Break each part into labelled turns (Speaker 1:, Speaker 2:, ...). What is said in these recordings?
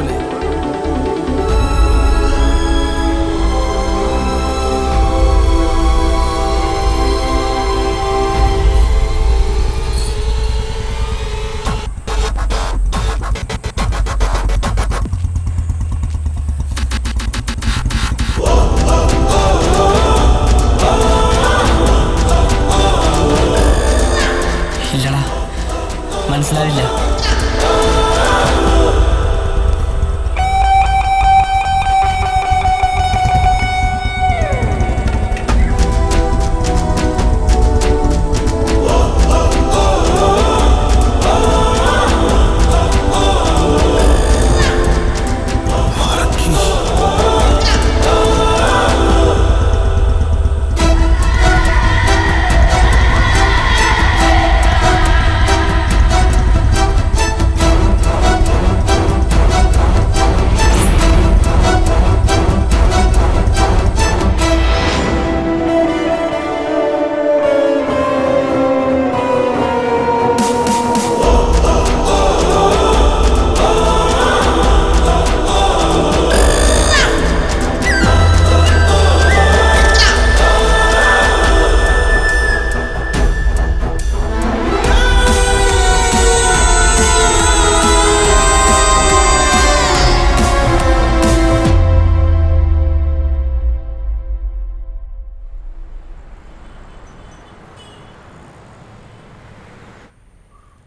Speaker 1: മനസ്സിലാവില്ലേ?
Speaker 2: ഇല്ലടാ, മനസ്സിലാവില്ല.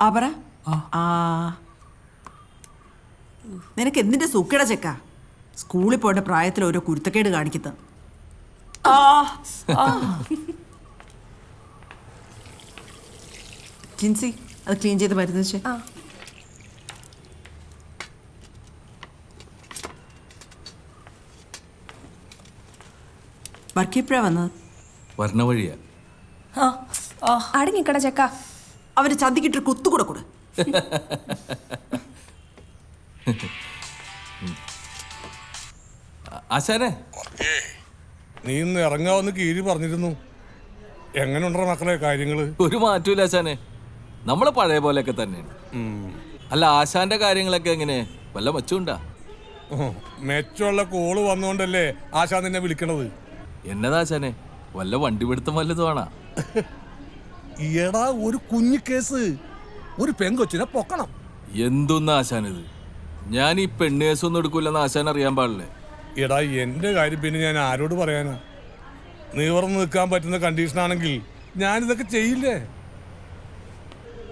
Speaker 3: ആപറ നിനക്ക് എന്തിന്റെ സൂക്കേട ചെക്ക? സ്കൂളിൽ പോയിട്ട് പ്രായത്തിൽ ഓരോ കുരുത്തക്കേട് കാണിക്കുന്നത്. ജിൻസി, അത് ക്ലീൻ ചെയ്ത് മരുന്ന് വെച്ചേ. വർക്കിപ്പഴാ വന്നത്?
Speaker 1: വരണ വഴിയാ.
Speaker 4: അടങ്ങിക്കട ചെക്ക.
Speaker 3: അവര് ചന്തിക്കിട്ടൊരു കുത്തുകൂടെ കൂടെ.
Speaker 1: ആശാനെ,
Speaker 5: നീ ഇന്ന് ഇറങ്ങാവെന്ന് കീരി പറഞ്ഞിരുന്നു. എങ്ങനെയുണ്ടോ മക്കളെ കാര്യങ്ങള്?
Speaker 1: ഒരു മാറ്റൂല ആശാനെ, നമ്മളെ പഴയ പോലെയൊക്കെ തന്നെയാണ്. അല്ല, ആശാന്റെ കാര്യങ്ങളൊക്കെ എങ്ങനെ, വല്ല മെച്ചമുണ്ടാ?
Speaker 5: മെച്ചമുള്ള കോള് വന്നുകൊണ്ടല്ലേ ആശാൻ നിന്നെ വിളിക്കണത്.
Speaker 1: എന്നതാ ആശാനെ, വല്ല വണ്ടി പിടുത്തം വല്ലതുമാണാ?
Speaker 5: എടാ, ഒരു കുഞ്ഞു കേസ്, ഒരു പെങ്കൊച്ചിനെ പൊക്കണം.
Speaker 1: എന്തൊന്നും ആശാനിത്? ഞാൻ ഈ പെണ്ണ് കേസൊന്നും എടുക്കൂലെന്ന് ആശാൻ അറിയാൻ പാടില്ലേ?
Speaker 5: എടാ, എന്റെ കാര്യം പിന്നെ ഞാൻ ആരോട് പറയാനാ? നിവർന്ന് നിൽക്കാൻ പറ്റുന്ന കണ്ടീഷനാണെങ്കിൽ ഞാനിതൊക്കെ ചെയ്യില്ലേ?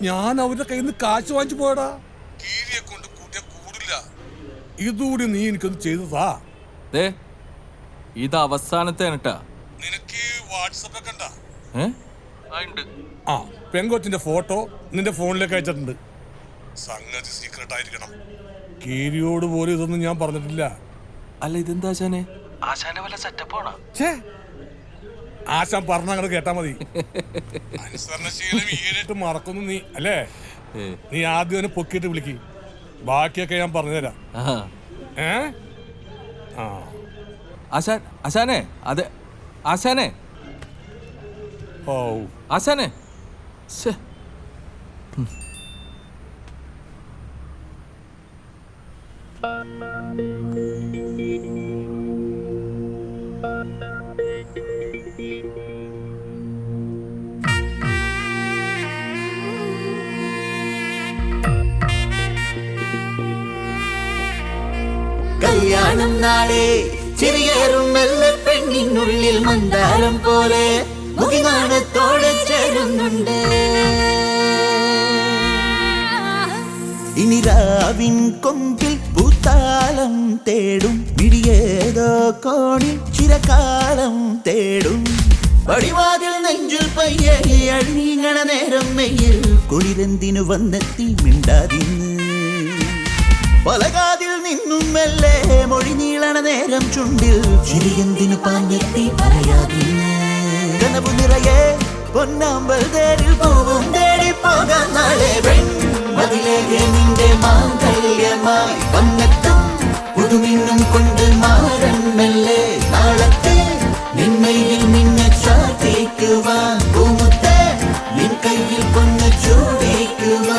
Speaker 5: ഞാൻ അവരുടെ കയ്യിൽ നിന്ന് കാശ് വാങ്ങിച്ചു പോയടാ. കീരിയെ കൊണ്ട് കൂട്ടിയ കൂടില്ല. ഇതുകൂടി നീ എനിക്കൊന്ന് ചെയ്തതാ.
Speaker 1: ഇത് അവസാനത്തെ കേട്ടാ.
Speaker 5: നിനക്ക് വാട്സപ്പ് ഒക്കെ ഉണ്ടാ?
Speaker 1: ആ,
Speaker 5: പെങ്കൊച്ചിന്റെ ഫോട്ടോ നിന്റെ ഫോണിലേക്ക് അയച്ചിട്ടുണ്ട്. സംഗതി സീക്രട്ട് ആയിരിക്കണം. കീരിയോട് പോലും ഇതൊന്നും ഞാൻ പറഞ്ഞിട്ടില്ല.
Speaker 1: അല്ല, ഇതെന്താ ആശാനെ? ആശാന്റെ വല്ല സെറ്റപ്പാണോ?
Speaker 5: ആശാൻ പറഞ്ഞ അങ്ങോട്ട് കേട്ടാ മതി. അനുസരണശീലം ഈടായിട്ട് മറക്കുന്നു നീ അല്ലേ? നീ ആദ്യം അവനെ പൊക്കിയിട്ട് വിളിക്ക്, ബാക്കിയൊക്കെ ഞാൻ പറഞ്ഞുതരാം.
Speaker 1: ആശാനെ, അതെ ആശാനെ.
Speaker 5: ഓ
Speaker 1: ആശാനെ,
Speaker 6: കല്യാണം നാളെ ചിരിയേറും മെല്ലെ പെണ്ണിനുള്ളിൽ മന്ദാരം പോലെ മുഖിനാണത്തോടെ ചേരുന്നുണ്ട്. ഇനി രാവിൻ കൊമ്പിൽ പൂത്താലം തേടും, മിടിയേതോ കോണിൽ ചിരകാലം തേടും. പടിവാതിൽ നെഞ്ചിൽ പയ്യെ അഴിഞ്ഞീങ്ങണ നേരം മെയ്യിൽ കുളിരെന്തിനു വന്നെത്തി മിണ്ടാതിന്ന്. പലകാതിൽ നിന്നും മെല്ലെ മൊഴി നീളണ നേരം ചുണ്ടിൽ ചിരിയെന്തിനു പാഞ്ഞെത്തി പറയാതിന്ന്. കനവു നിറയെ പൊന്നാമ്പൽ തേരിൽ പൂവും തേടി പോകാൻ നാളെ വെൺമതിലേക്ക് നിന്റെ മാംഗല്യമായി വന്നെത്തും. പുതുമിന്നും കൊണ്ട് മാറൻ മെല്ലെ നാളത്തെ നിന്മയിൽ നിന്നെ ചാർത്തിക്കുവാൻ പൂമുത്തെ നിൻ കയ്യിൽ പൊന്ന് ചൂടിക്കുവാൻ.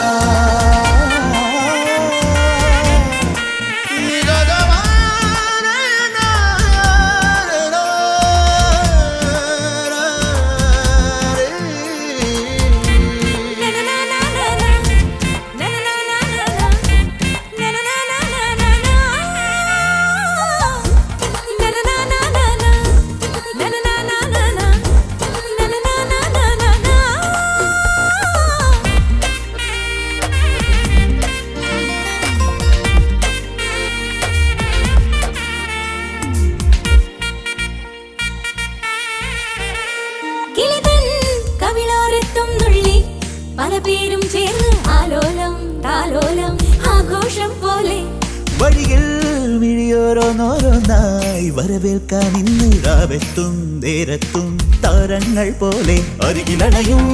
Speaker 6: മുന്നിൽ വിഴിയോരോന്നോരോന്നായി വരവേൽക്കാൻ ഇന്ന് രാവെത്തും നേരത്തും താരങ്ങൾ പോലെ അരികിലണയും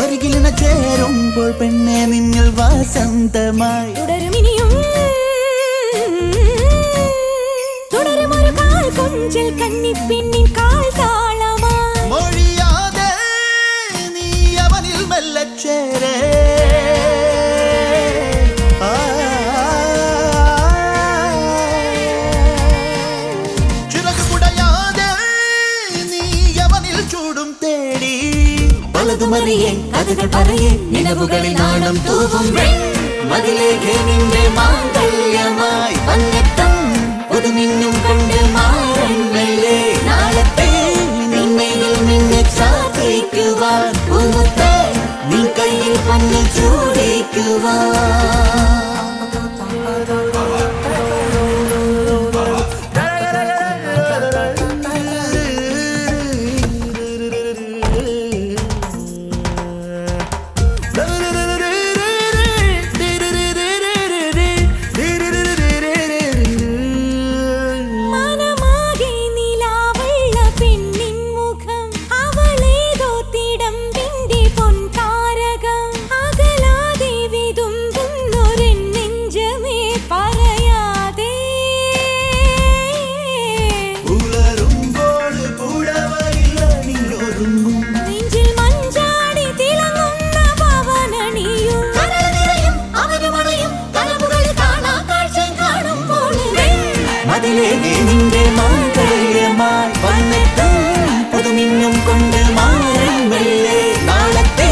Speaker 6: അരികിലിന ചേരുമ്പോൾ പെണ്ണെ നിന്നിൽ വാസന്തമായി മൊഴിയാതെ നീ അവനിൽ മെല്ലെ ചേരേ ചിറകുകുടയാതെ നീ അവനിൽ ചൂടും തേടി പലതുമറിയേ കഥകൾ പറയേ നിലവുകളിൽ നാണം തൂവും മതിലേക്ക് നിന്റെ മാംഗല്യമായി വന്നെത്തും പുതുമിന്നും കൊണ്ട് മാറല്ലേ നാളത്തെ നിന്നെയിൽ നിന്നെ ചാത്തിക്കുവാൻ പൂമുത്തേ നീ കയ്യിൽ പഞ്ഞു ചൂടിക്കുവാൻ നിന്റെ മാംഗല്യമായി വന്നെത്തും പുതുമിന്നും കൊണ്ട് മാറും മെല്ലെ നാളത്തെ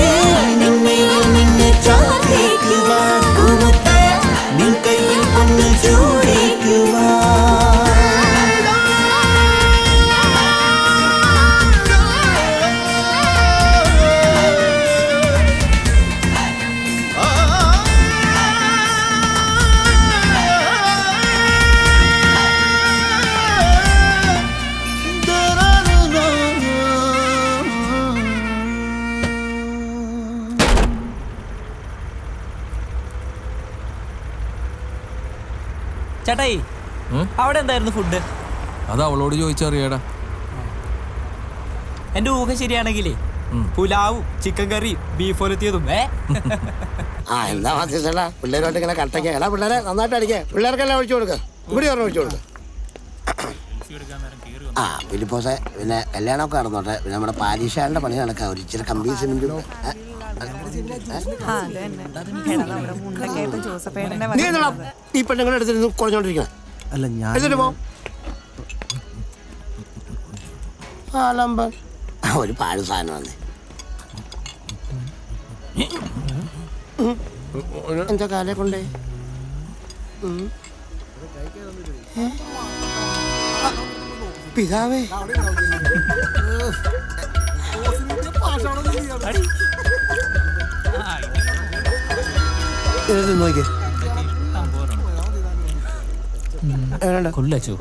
Speaker 6: നിന്നെയിൽ നിന്നെ ചാത്തിക്കുവാൻ പൂമുത്തേ നിൻ കയ്യിൽ പൊന്ന് ചൂടിക്കുവാൻ
Speaker 2: ചേട്ടായി അവിടെ എന്തായിരുന്നു ഫുഡ്?
Speaker 1: അത് അവളോട് ചോദിച്ചറിയാടാ.
Speaker 2: എന്റെ ഊഹം ശരിയാണെങ്കിലേ പുലാവും ചിക്കൻ കറിയും ബീഫ് ഒലത്തിയതും
Speaker 4: എന്താ മാധ്യസ്ഥ പിള്ളേരോട്ട് ഇങ്ങനെ കട്ടയ്ക്ക് എടാ പിള്ളേരെ നന്നായിട്ട് അടിക്കേ പിള്ളേർക്കെല്ലാം ഒഴിച്ചു കൊടുക്ക ഇവിടെ ഒരെണ്ണം ഒഴിച്ചു കൊടുക്ക ആ ഫിലിപ്പോസെ പിന്നെ കല്യാണമൊക്കെ നടന്നോട്ടെ പിന്നെ നമ്മുടെ പാരീഷാറിന്റെ പണി നടക്കാം ഒരു ഇച്ചിരി കമ്പി സിമെന്റും നീ എന്താ ഈ പെണ്ണുങ്ങളെ എടുത്തിരുന്ന് കുറഞ്ഞോണ്ടിരിക്കണം അല്ല ഞാൻ എടുത്തിട്ട് പോ ഒരു പാഴ് സാധനം വന്നേ എന്താ കാലെ കൊണ്ടേ പിതാവേ നോക്കിയേ
Speaker 2: കൊല്ലച്ചു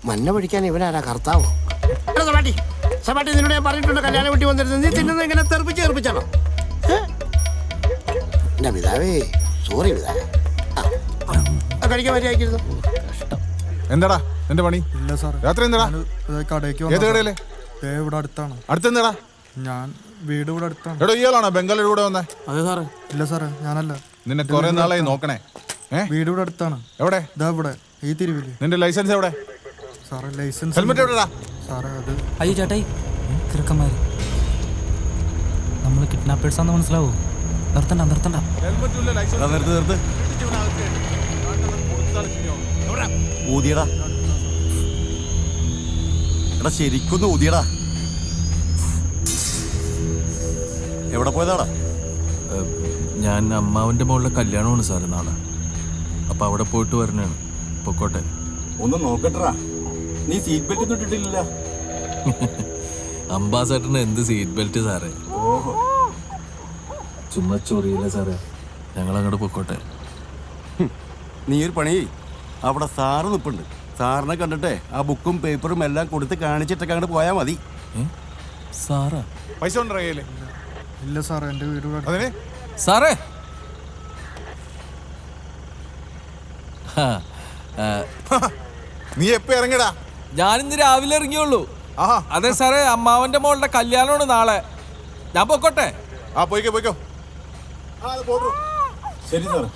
Speaker 4: മഞ്ഞ പിടിക്കാൻ ഇവനാരാ കർത്താവോ സമാട്ടി നിന്നോട് ഞാൻ പറഞ്ഞിട്ടുണ്ട് കല്യാണം വീട്ടി വന്നിരുന്നത് നീ തിന്നുന്നത് ഇങ്ങനെ തെറിപ്പിച്ചാണോ എന്റെ പിതാവേ സോറി പിതാവേ കഴിക്കാൻ പറ്റിയായിരുന്നു
Speaker 7: എന്താടാ എന്റെ പണി?
Speaker 8: ഇല്ല സാർ
Speaker 7: രാത്രി എന്താടാ
Speaker 8: കടയ്ക്ക്
Speaker 7: ഏത് കടയിലെ?
Speaker 8: ഇവിടെ അടുത്താണ്.
Speaker 7: അടുത്തെന്താടാ?
Speaker 8: ഞാൻ വീട് ഇവിടെ അടുത്താണ്.
Speaker 7: എടോ ഇയാളാണോ ബംഗാളിയുടെ കൂടെ വന്നേ?
Speaker 8: അതെ സാറേ. ഇല്ല സാറേ ഞാനല്ല.
Speaker 7: നിന്നെ കുറെ നാളായി നോക്കണേ.
Speaker 8: വീട് ഇവിടെ അടുത്താണ്.
Speaker 7: എവിടെ?
Speaker 8: ഇതാ ഇവിടെ ഈ തിരുവില്.
Speaker 7: നിന്റെ ലൈസൻസ് എവിടെ?
Speaker 8: സാറേ ലൈസൻസ്
Speaker 7: ഹെൽമെറ്റ് എവിടെടാ?
Speaker 8: സാറേ അത്
Speaker 2: അയ്യോ ചേട്ടായി കിറക്കന്മാര് നമ്മള് കിഡ്നാപ്പേഴ്സ് ആണെന്ന് മനസ്സിലാവോ? നിർത്തണ്ട
Speaker 9: ഊതിയടാ എടാ ശരിക്കൊന്ന് ഊതിയടാ. എവിടെ പോയതാടാ?
Speaker 1: ഞാൻ അമ്മാവന്റെ മോളുടെ കല്യാണമാണ് സാറ് നാളെ. അപ്പൊ അവിടെ പോയിട്ട് വരണാണ്. പൊക്കോട്ടെ.
Speaker 9: ഒന്ന് നോക്കട്ടാ, നീ സീറ്റ് ബെൽറ്റ് ഒന്നും ഇട്ടിട്ടില്ല.
Speaker 1: അംബാസഡറിന് എന്ത് സീറ്റ് ബെൽറ്റ് സാറേ? ചുമ്മാ ചൊറിയില്ല സാറേ. ഞങ്ങൾ അങ്ങോട്ട് പൊക്കോട്ടെ.
Speaker 9: നീ ഒരു പണി, അവിടെ സാറ് നിൽപ്പുണ്ട്. സാറിനെ കണ്ടിട്ടേ ആ ബുക്കും പേപ്പറും എല്ലാം കൊടുത്ത് കാണിച്ചിട്ടൊക്കെ അങ്ങോട്ട് പോയാൽ മതി.
Speaker 1: സാറാ?
Speaker 7: പൈസ ഉണ്ടോ കയ്യില്?
Speaker 8: ഇല്ല സാറേ, എൻ്റെ വീട് ഇവിടെ
Speaker 7: അതിന്
Speaker 1: സാറേ,
Speaker 7: നീ എപ്പോ ഇറങ്ങിടാ?
Speaker 1: ഞാനിന്ന് രാവിലെ ഇറങ്ങിയുള്ളൂ.
Speaker 7: ആഹാ,
Speaker 1: അതെ സാറേ, അമ്മാവന്റെ മോളുടെ കല്യാണമാണ് നാളെ. ഞാൻ പൊക്കോട്ടെ?
Speaker 7: ആ പോയിക്കോ പോയിക്കോ.
Speaker 9: ശരി സാറേ.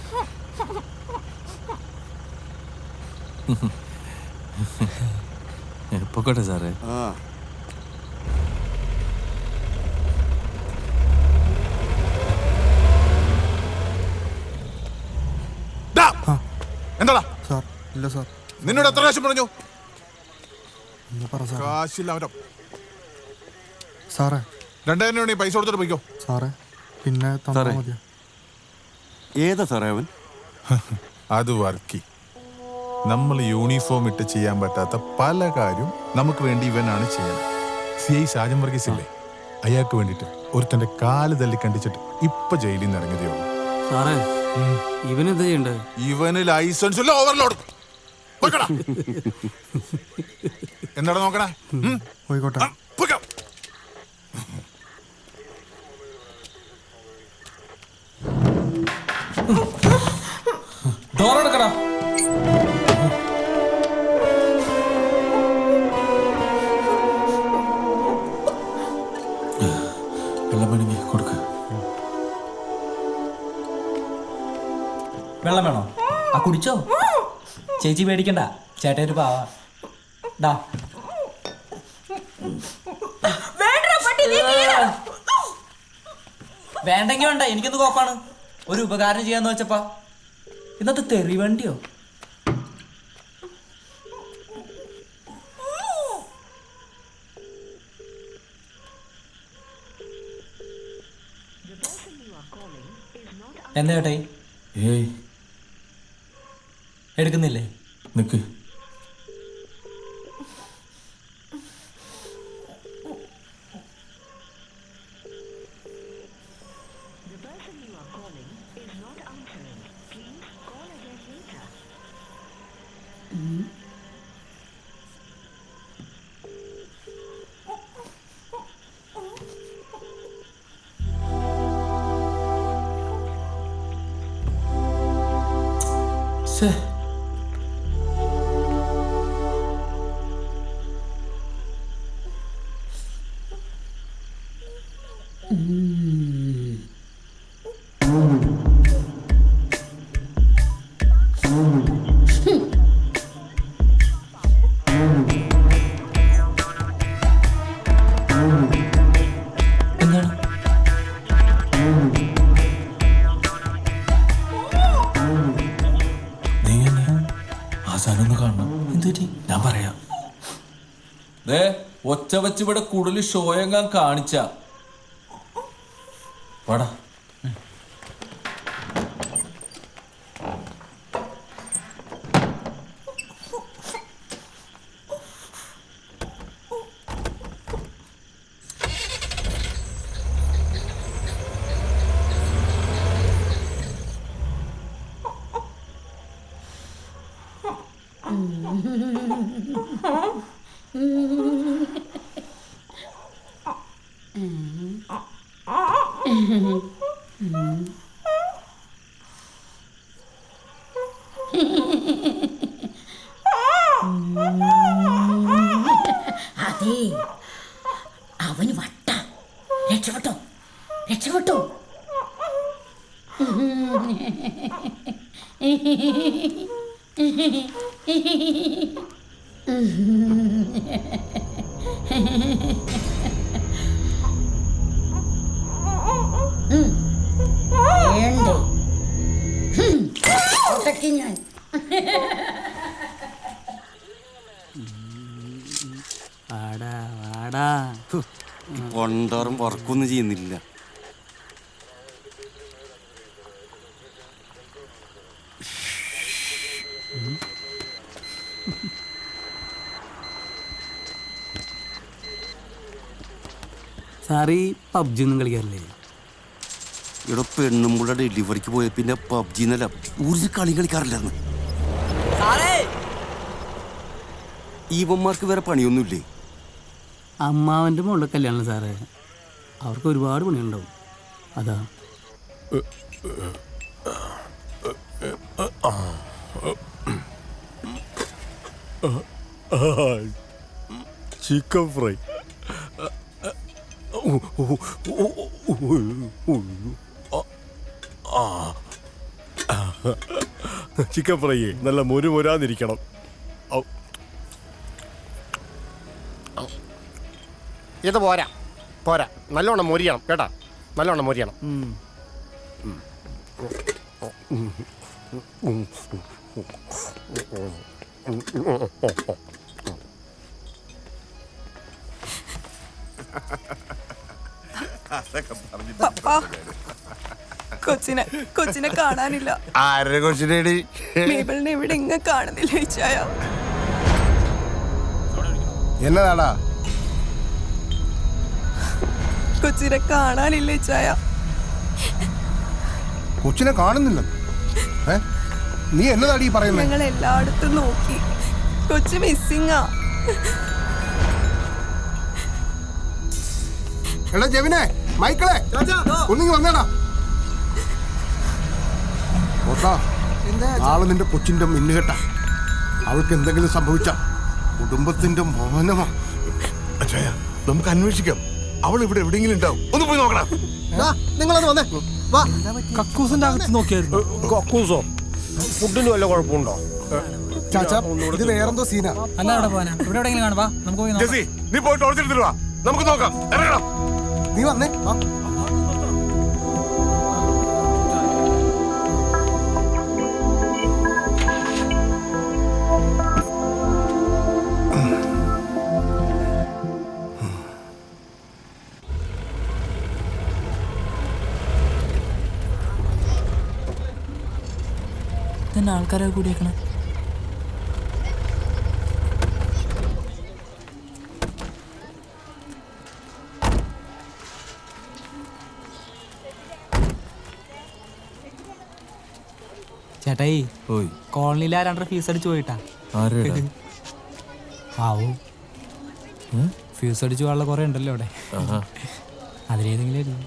Speaker 1: പൊക്കോട്ടെ സാറേ.
Speaker 7: എന്താടാ?
Speaker 8: സാർ. ഇല്ല സാർ.
Speaker 7: നിന്നോട് എത്ര പ്രാവശ്യം പറഞ്ഞു?
Speaker 8: ഒന്ന് പറ സാറേ.
Speaker 7: കാശില്ല അവരോ.
Speaker 8: സാറേ
Speaker 7: 2000 പൈസ കൊടുത്തിട്ട് പോയിക്കോ.
Speaker 8: സാറേ പിന്നെ തന്നാ
Speaker 1: സാറേ.
Speaker 8: മതിയോ?
Speaker 9: ഏതാ സാറേ അവൻ?
Speaker 7: അത് വർക്കി. നമ്മൾ യൂണിഫോം ഇട്ട് ചെയ്യാൻ പറ്റാത്ത പല കാര്യം നമുക്ക് വേണ്ടി ഇവനാണ് ചെയ്യുന്നത്. CI ഷാജൻ വർഗീസ് ഇല്ലേ, അയാൾക്ക് വേണ്ടിട്ട് ഒരുത്തന്റെ കാല് തല്ലി കണ്ടിച്ചിട്ട് ഇപ്പൊ ജയിലിൽ നിന്ന് ഇറങ്ങിയതേ ഉള്ളൂ.
Speaker 2: സാറേ ഇവനെന്താ ചെയ്യണ്ടേ?
Speaker 7: ഇവന് ലൈസൻസ് ഇല്ല, ഓവർലോഡ്. എന്താടാ നോക്കണേ?
Speaker 8: പോയിക്കോട്ടെ.
Speaker 1: ഡോറെടുക്കടാ. വെള്ളം വേണമെങ്കിൽ കൊടുക്ക.
Speaker 2: വെള്ളം വേണോ? ആ കുടിച്ചോ. ചേച്ചി പേടിക്കണ്ട, ചേട്ടൻ ഒരു പാവാ. ഡാ വേണ്ടെങ്കി വേണ്ട, എനിക്കൊന്ന് കോപ്പാണ്. ഒരു ഉപകാരം ചെയ്യാന്ന് വെച്ചപ്പാ ഇന്നത്തെ തെറി വണ്ടിയോ? എന്താ ചേട്ടേ?
Speaker 1: ഏയ്
Speaker 2: എടുക്കുന്നില്ലേ?
Speaker 1: നിക്ക്. ശ്ശേ.
Speaker 2: എന്താണ്?
Speaker 1: നീ എന്നെ ആസാനൊന്ന് കാണണം.
Speaker 2: എന്തുപറ്റി?
Speaker 1: ഞാൻ പറയാം. ദേ ഒച്ച വെച്ച് ഇവിടെ കൂടുതൽ ഷോയെങ്ങാൻ കാണിച്ച പടാ.
Speaker 10: അതെ, അവന് വട്ട. രക്ഷപ്പെട്ടോ, രക്ഷപ്പെട്ടോ. വേണ്ടേ? ഒട്ടക്കി ഞാൻ.
Speaker 2: വാടാ വാടാ.
Speaker 9: കൊണ്ടോറും വർക്കൊന്നും ചെയ്യുന്നില്ല.
Speaker 2: സാറി പബ്ജി ഒന്നും കളിക്കാറില്ലേ?
Speaker 9: ഇവിടെ പെണ്ണുമ്പുള്ള ഡെലിവറിക്ക് പോയ പിന്നെ പബ്ജി എന്നല്ല ഒരു കളി കളിക്കാറില്ലെന്ന്. ഇവന്മാർക്ക് വേറെ പണിയൊന്നുമില്ലേ?
Speaker 11: അമ്മാവൻ്റെ മോളുടെ കല്യാണം സാറേ, അവർക്ക് ഒരുപാട് പണിയുണ്ടാവും. അതാ
Speaker 12: ചിക്കൻ ഫ്രൈ. ചിക്കൻ ഫ്രൈ നല്ല മുരുമുരാന്നിരിക്കണം.
Speaker 13: ഇത് പോരാ പോരാ, നല്ലോണം മൊരിയണം കേട്ടാ, നല്ലോണം മൊരിയണം.
Speaker 3: കൊച്ചിനെ കാണാനില്ല.
Speaker 4: ആരുടെ കൊച്ചിനേടി?
Speaker 3: മേബിളിനെ എവിടെ ഇങ്ങ കാണുന്നില്ല ഇച്ചായ.
Speaker 4: എന്നതാടാ?
Speaker 3: കൊച്ചിനെ കാണാനില്ല ഇച്ചായ.
Speaker 4: കൊച്ചിനെ കാണുന്നില്ല? നീ എന്നതാടി പറയുന്നത്?
Speaker 3: ഞങ്ങൾ എല്ലായിടത്തും നോക്കി, കൊച്ചു മിസ്സിങ്ങാ.
Speaker 4: എടാ ജെവിനെ, മൈക്കിളെ, ഒന്നിങ്ങി വന്നേടാ. നാളെ നിന്റെ കൊച്ചിന്റെ മിന്നുകെട്ട. അവൾക്ക് എന്തെങ്കിലും സംഭവിച്ച കുടുംബത്തിന്റെ മോനമാ. അച്ഛായ, നമുക്ക് അന്വേഷിക്കാം. അവൾ ഇവിടെ എവിടെയെങ്കിലും ഉണ്ടാവും. ഒന്ന് പോയി നോക്കണം.
Speaker 13: നിങ്ങളത് വന്നേ. വാ. കക്കൂസിന്റെ അകത്ത് നോക്കിയായിരുന്നു.
Speaker 12: കക്കൂസോ? ഫുഡിന് വല്ല കുഴപ്പമുണ്ടോ?
Speaker 13: ചാച്ചാ, ഇത് വേറെന്തോ സീനാ.
Speaker 2: അല്ല അവിടെ പോവാനാ, ഇവിടെ എവിടെയെങ്കിലും കാണുവാ, നമുക്ക് പോയി നോക്കാം.
Speaker 4: നീ പോയി ടോർച്ച് എടുത്തിട്ട് വാ, നമുക്ക് നോക്കാം. ഇറങ്ങണം.
Speaker 13: നീ വന്നേ.
Speaker 2: തന്നെ ആൾക്കാരെ കൂടിയേക്കണേ. ചേട്ടായി, കോളനിയിൽ ആരാണ്ട് ഫീസ് അടിച്ചു പോയിട്ടാ. ആവോ, ഫ്യൂസ് അടിച്ചു പോകാനുള്ള കുറെ ഉണ്ടല്ലോ അവിടെ. അതിലേതെങ്കിലും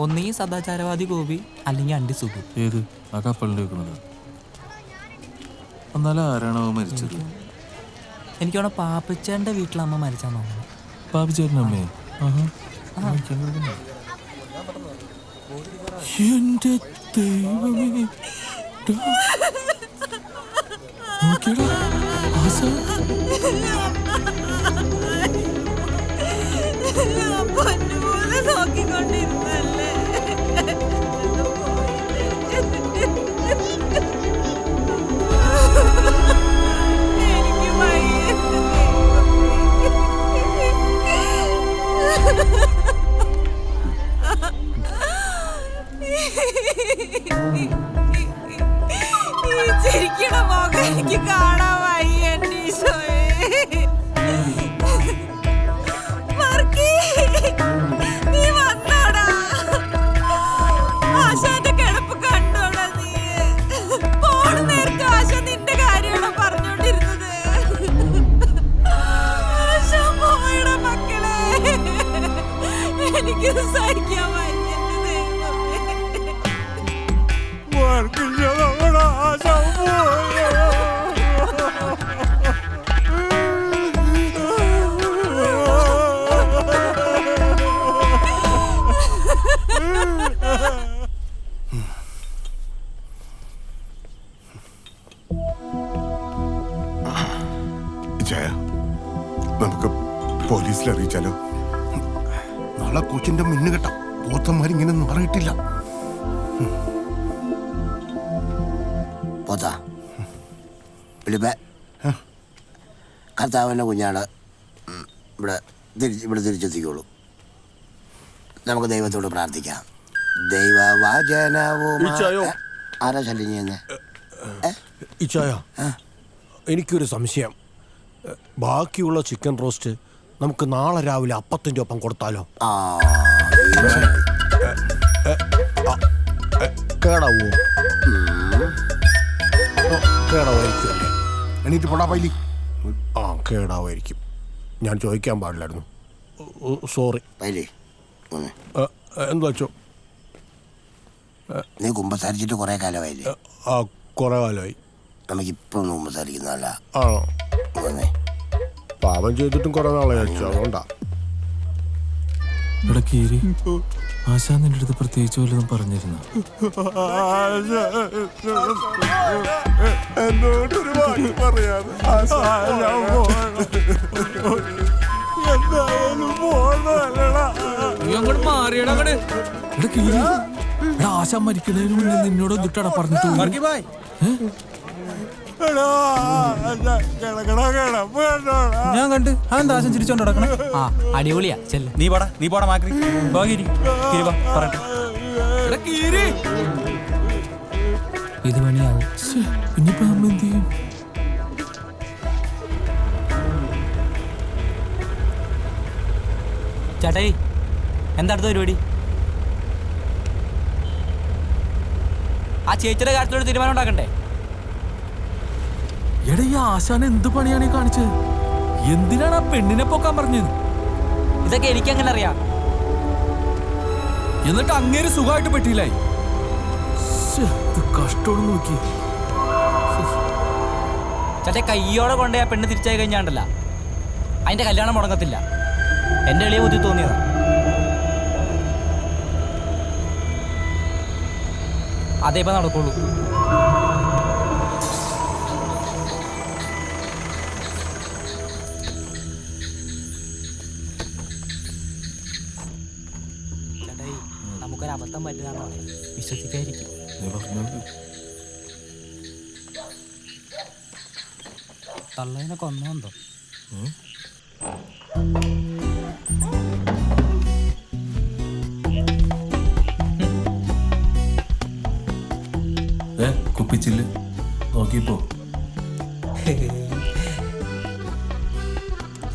Speaker 2: ഒന്നെങ്കിൽ സദാചാരവാദി ഗോപി, അല്ലെങ്കിൽ അണ്ടി സുഖു.
Speaker 1: ഏത് ആ കപ്പലിൽ വെക്കുന്നത്? എന്നാലും ആരാണോ മരിച്ചത്?
Speaker 2: എനിക്ക് വേണം പാപ്പച്ചേന്റെ വീട്ടിലമ്മ മരിച്ചാന്ന് തോന്നുന്നു.
Speaker 1: പാപ്പിച്ചേട്ടനമ്മേ? എന്റെ ദൈവമേ,
Speaker 3: നോക്കിക്കൊണ്ടിരുന്നല്ലേ. എനിക്ക് ചിരിക്കണ മോക എനിക്ക് കാണാൻ വയ്യ. നീ വന്നോടാ, ആശാന്റെ കിടപ്പ് കണ്ടോടാ. നീ പോണ നേരത്തെ ആശ നിന്റെ കാര്യമാണോ പറഞ്ഞോണ്ടിരുന്നത്? ആശ പോയടാ മക്കളെ, എനിക്കിത് സഹിക്കാൻ വയ്യ.
Speaker 4: നമുക്ക് പോലീസിൽ അറിയിച്ചാലോ? നാളെ കൊച്ചിന്റെ മിന്നുകെട്ട പോത്തന്മാരിങ്ങനെ മാറിയിട്ടില്ല.
Speaker 9: കർത്താവിൻ്റെ കുഞ്ഞാണ് ഇവിടെ തിരിച്ചെത്തിക്കോളൂ. നമുക്ക് ദൈവത്തോട് പ്രാർത്ഥിക്കാം. ദൈവവചനവും ആരാ ശല്യം ചെയ്യുന്നത്?
Speaker 12: എനിക്കൊരു സംശയം. ബാക്കിയുള്ള ചിക്കൻ റോസ്റ്റ് നമുക്ക് നാളെ രാവിലെ അപ്പത്തിൻ്റെ ഒപ്പം കൊടുത്താലോ? കേടാവോ? കേടാവായിരിക്കും അല്ലേ?
Speaker 4: എണീറ്റ് പോടാ പൈലി.
Speaker 12: കേടാവായിരിക്കും. ഞാൻ ചോദിക്കാൻ പാടില്ലായിരുന്നു. സോറി. എന്താ വെച്ചോ?
Speaker 9: നീ കുമ്പസാരിച്ചിട്ട് കുറെ കാലമായില്ലേ?
Speaker 12: ആ, കുറെ കാലമായി.
Speaker 9: നമുക്കിപ്പോ കുമ്പസാരിക്കുന്നതല്ല.
Speaker 12: ആണോ? പാപം ചെയ്തിട്ടും കുറെ നാളെ വെച്ചു, അതുകൊണ്ടാ.
Speaker 1: ഇവിടെ കീരി ആശാൻ നിന്റെ അടുത്ത് പ്രത്യേകിച്ച് വല്ലതും പറഞ്ഞിരുന്നു?
Speaker 12: എന്നോടൊരു വാക്ക് പറയാതെ
Speaker 1: ആശാൻ മരിക്കുന്നതിന് മുന്നേ നിന്നോട് എന്നിട്ടാണ് പറഞ്ഞിട്ട്
Speaker 2: ഞാൻ കണ്ട് അതെന്താ ആശം ചിരിച്ചോണ്ട് നടക്കണേ? ആ അടിപൊളിയാ. ചെല്ല് നീ പോടാ മാക്രി. പറയട്ടെ ഇത് പണിയാവും.
Speaker 1: ഇനിയിപ്പോ നമ്മൾ എന്ത് ചെയ്യും?
Speaker 2: ചേട്ടായി എന്താ അടുത്ത പരിപാടി? ആ ചേച്ചിയുടെ കാര്യത്തിലൊരു തീരുമാനം ഉണ്ടാക്കണ്ടേ?
Speaker 1: എടാ ഈ ആശാൻ എന്ത് പണിയാണ് ഈ കാണിച്ചത്? എന്തിനാണ് ആ പെണ്ണിനെ പോക്കാൻ പറഞ്ഞത്?
Speaker 2: ഇതൊക്കെ എനിക്കെങ്ങനെ അറിയാം?
Speaker 1: എന്നിട്ട് അങ്ങേര് സുഖമായിട്ട് പെട്ടിയില്ലായി. കഷ്ടോട് നോക്കി
Speaker 2: ചേട്ടാ കയ്യോടെ കൊണ്ടേ ആ പെണ്ണ് തിരിച്ചായി കഴിഞ്ഞാണ്ടല്ല അതിന്റെ കല്യാണം മുടങ്ങത്തില്ല. എന്റെ എളിയ ബുദ്ധി തോന്നിയതാ. അതേ ഇപ്പൊ നടക്കുള്ളൂ. ചേട്ടായി നമുക്കൊരു അബദ്ധം പറ്റുന്നതാണോ? വിശ്വസിക്കാതിരിക്കും. തള്ളേനെ കൊന്നോന്തോ?
Speaker 1: കുപ്പിച്ചില് നോക്കിപ്പോ.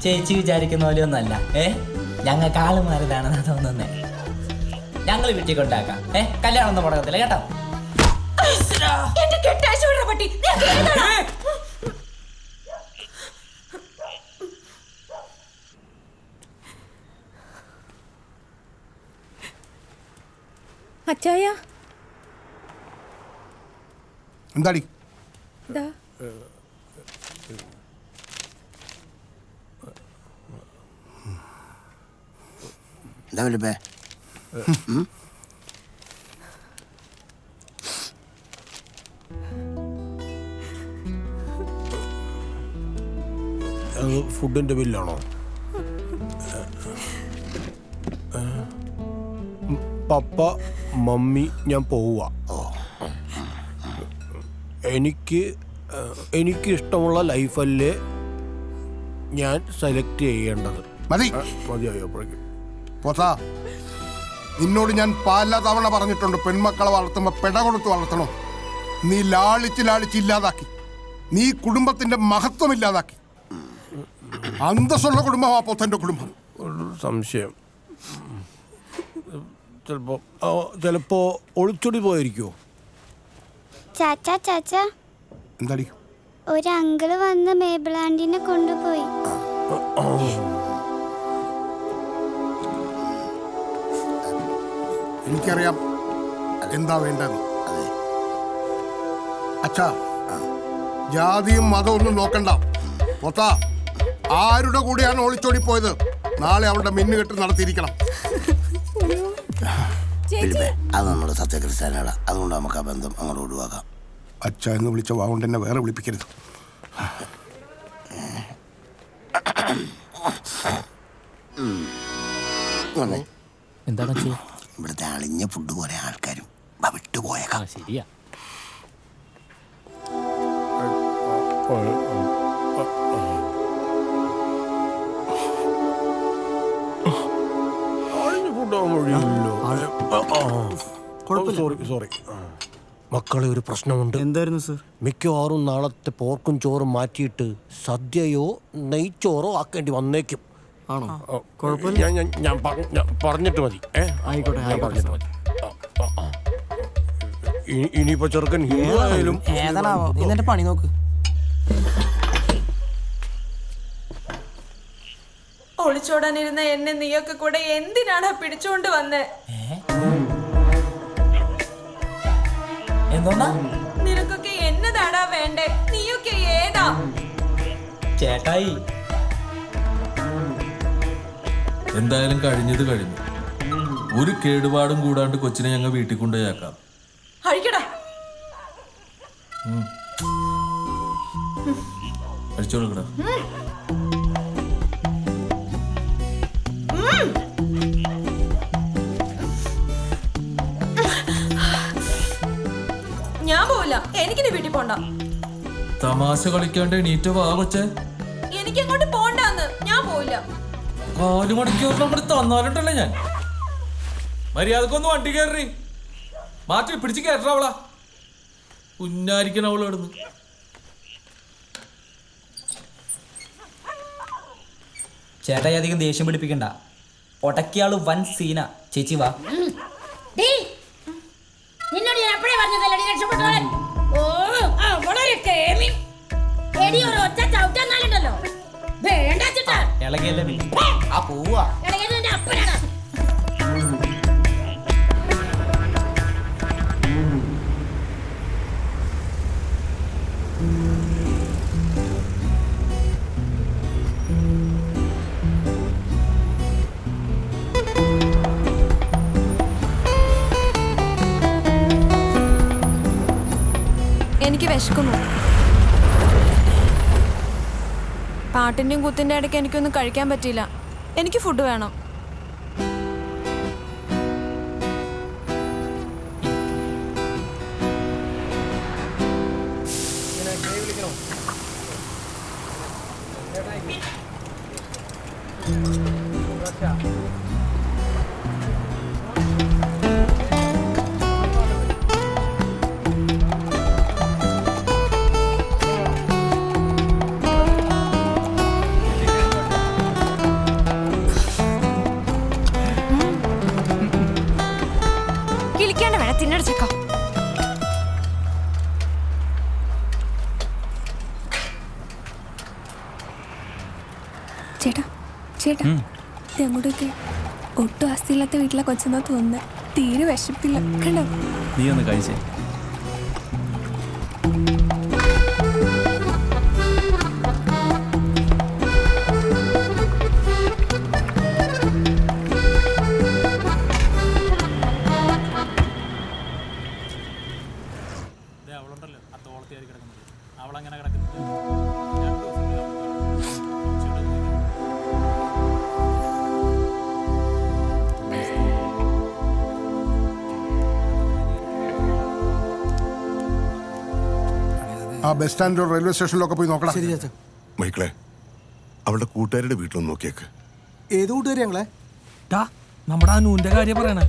Speaker 2: ചേച്ചി വിചാരിക്കുന്ന പോലെ ഒന്നല്ല. ഞങ്ങൾക്ക് ആള് മാറിയതാണെന്നാ തോന്നുന്നേ. ഞങ്ങൾ വീട്ടിൽ കൊണ്ടാക്കാം. കല്യാണം ഒന്നും മുടങ്ങത്തില്ല കേട്ടോ.
Speaker 3: അച്ചായ
Speaker 4: എന്താടി?
Speaker 9: എന്താ വിളിപ്പേ?
Speaker 12: ഫുഡിന്റെ ബില്ലാണോ? പപ്പ മമ്മി ഞാൻ പോവുക. എനിക്ക് ഇഷ്ടമുള്ള ലൈഫല്ലേ ഞാൻ സെലക്ട് ചെയ്യേണ്ടത്. മതിയായപ്പോഴേക്കും
Speaker 4: പോത്താ, നിന്നോട് ഞാൻ പല തവണ പറഞ്ഞിട്ടുണ്ട്, പെൺമക്കളെ വളർത്തുമ്പോ പെട കൊടുത്ത് വളർത്തണം. നീ ലാളിച്ച് ഇല്ലാതാക്കി. നീ കുടുംബത്തിന്റെ മഹത്വം ഇല്ലാതാക്കി. അന്തസ്സുള്ള കുടുംബമാ പോത്തന്റെ കുടുംബം.
Speaker 12: ഒരു സംശയം, ചിലപ്പോ ഒളിച്ചോടി പോയിരിക്കുമോ?
Speaker 10: ചാച്ചാ
Speaker 4: എന്താടി?
Speaker 10: ഒരു അങ്കിള് വന്ന് മേബിളാൻഡിനെ കൊണ്ടുപോയി.
Speaker 4: എനിക്കറിയാം എന്താ വേണ്ടെന്ന്. അച്ഛാ, ജാതിയും മതവും ഒന്നും നോക്കണ്ട. പൊത്ത ആരുടെ കൂടെയാണ് ഒളിച്ചോടി പോയത്? നാളെ അവളുടെ മിന്നുകെട്ട് നടത്തിയിരിക്കണം.
Speaker 9: അത് നമ്മുടെ സത്യക്രിസ്ത്യാനികളാ, അതുകൊണ്ട് നമുക്ക് ആ ബന്ധം അങ്ങോട്ട് ഒഴിവാക്കാം.
Speaker 4: അച്ഛ എന്ന് വിളിച്ച വാവുകൊണ്ട് എന്നെ വേറെ വിളിപ്പിക്കരുത്.
Speaker 2: എന്താണ്
Speaker 9: ഇവിടുത്തെ അളിഞ്ഞ ഫുഡ് പോലെ ആൾക്കാരും വിട്ടുപോയേക്കാം.
Speaker 2: ശരിയാ.
Speaker 12: സോറി മക്കളെ, ഒരു പ്രശ്നമുണ്ട്.
Speaker 11: എന്തായിരുന്നു സർ?
Speaker 12: മിക്കവാറും നാളത്തെ പോർക്കും ചോറും മാറ്റിയിട്ട് സദ്യയോ നെയ്ച്ചോറോ ആക്കേണ്ടി വന്നേക്കും.
Speaker 11: ആണോ? കുഴപ്പമില്ല,
Speaker 12: ഞാൻ പറഞ്ഞിട്ട് മതി.
Speaker 11: ആയിക്കോട്ടെ.
Speaker 12: ഇനിയിപ്പോ ചെറുക്കൻ ഹിന്ദുവായാലും
Speaker 2: ഏതാണാവോ ഇതിന്റെ പണി നോക്ക്.
Speaker 3: ഓള് ഒളിച്ചോടാനിരുന്ന എന്നെ നീയൊക്കെ കൂടെ എന്തിനാണ് പിടിച്ചോണ്ട് വന്നേ? നിനക്കൊക്കെ എന്നതാടാ വേണ്ടേ? നീയൊക്കെ ഏതാ?
Speaker 2: ചേട്ടായി
Speaker 1: എന്തായാലും കഴിഞ്ഞത് കഴിഞ്ഞു. ഒരു കേടുപാടും കൂടാണ്ട് കൊച്ചിനെ ഞങ്ങൾ വീട്ടിൽ കൊണ്ടുപോയാക്കാം.
Speaker 3: അഴിക്കടാ.
Speaker 1: അഴിച്ചോളൂടാ.
Speaker 3: ഞാൻ പോവില്ല. എനിക്കിനി വീട്ടിൽ പോണ്ട.
Speaker 1: തമാശ കളിക്കാണ്ട് എണീറ്റ വാ കൊച്ചേ.
Speaker 3: എനിക്ക് അങ്ങോട്ട് പോണ്ടാന്ന്. ഞാൻ പോവില്ല.
Speaker 1: 4 മണിക്കൂർ നമ്മൾ തന്നാലുണ്ടല്ലേ ഞാൻ. മര്യാദക്കൊന്ന് വണ്ടി കയറി മാറ്റി പിടിച്ച് കയറ്റ അവളാ. ഉന്നാരിക്കണ അവള് കിടന്ന്.
Speaker 2: ചേട്ടായി അധികം ദേഷ്യം പിടിപ്പിക്കണ്ട. ഒടക്കിയാള് വൻ സീന. ചേച്ചി വാ.
Speaker 14: നിന്നോട് ഞാൻ അപ്പഴേ പറഞ്ഞതല്ലേ രക്ഷപ്പെട്ടോളെ. ഓ വളരെ കേമി എടി ഒരു ഒറ്റ ചവിട്ടാന്നാലുണ്ടല്ലോ വേണ്ട ചേട്ടാ.
Speaker 2: ഇളകിയല്ലേ ആ പോവാ.
Speaker 14: ഇളകിയത് എന്റെ അപ്പനാണ്.
Speaker 3: എനിക്ക് വിശക്കുന്നു. പാട്ടിന്റെയും കുത്തിന്റെ ഇടയ്ക്ക് എനിക്കൊന്നും കഴിക്കാൻ പറ്റിയില്ല. എനിക്ക് ഫുഡ് വേണം.
Speaker 15: ചേട്ടാ ചേട്ടാ അങ്ങോട്ടൊക്കെ ഒട്ടും ആസ്തിയില്ലാത്ത വീട്ടിലെ കൊച്ചെന്നാ തോന്നുന്നത്. തീരെ വിശപ്പില്ല കണ്ടോ.
Speaker 16: നീ ഒന്ന് കഴിച്ചേ.
Speaker 2: അവളുണ്ടല്ലോ ആ തോളത്തിയാരി കിടക്കുന്നത്. അവളങ്ങനെ കിടക്കുന്നത്
Speaker 4: ആ ബസ് സ്റ്റാൻഡിലോ റെയിൽവേ സ്റ്റേഷനിലൊക്കെ പോയി നോക്കണം.
Speaker 8: ശരി ചേച്ചാ.
Speaker 17: മൈക്കിളെ അവളുടെ കൂട്ടുകാരുടെ വീട്ടിലൊന്ന് നോക്കിയേക്ക്.
Speaker 8: ഏത് കൂട്ടുകാരി ഞങ്ങളെ?
Speaker 2: നമ്മുടെ ആ നൂന്റെ കാര്യം പറയണേ.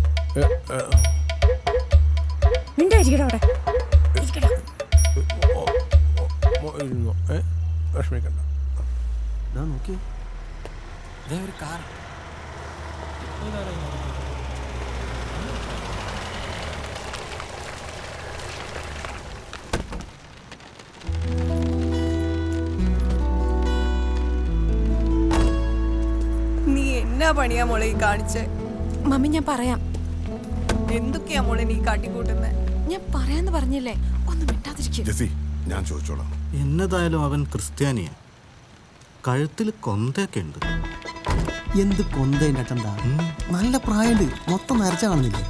Speaker 12: വിഷമിക്കണ്ട.
Speaker 8: നോക്കിയേ
Speaker 2: ഒരു കാർ.
Speaker 3: നീ എന്നാ പണിയാ മോളെ ഈ കാണിച്ചേ? മമ്മി ഞാൻ പറയാം. എന്തൊക്കെയാ മോളെ നീ കാട്ടിക്കൂട്ടുന്നേ? ഞാൻ പറയാന്ന് പറഞ്ഞില്ലേ, ഒന്ന് മിണ്ടാതിരിക്കും.
Speaker 17: ജെസി ഞാൻ ചോദിച്ചോളാം.
Speaker 18: എന്നതായാലും അവൻ ക്രിസ്ത്യാനിയാ. കഴുത്തിൽ കൊന്തയൊക്കെ ഉണ്ട്.
Speaker 8: എന്ത് കൊന്തേൻ്റെ അച്ഛന്താ? നല്ല പ്രായമുണ്ട്. മൊത്തം നരച്ച കാണുന്നില്ലേ?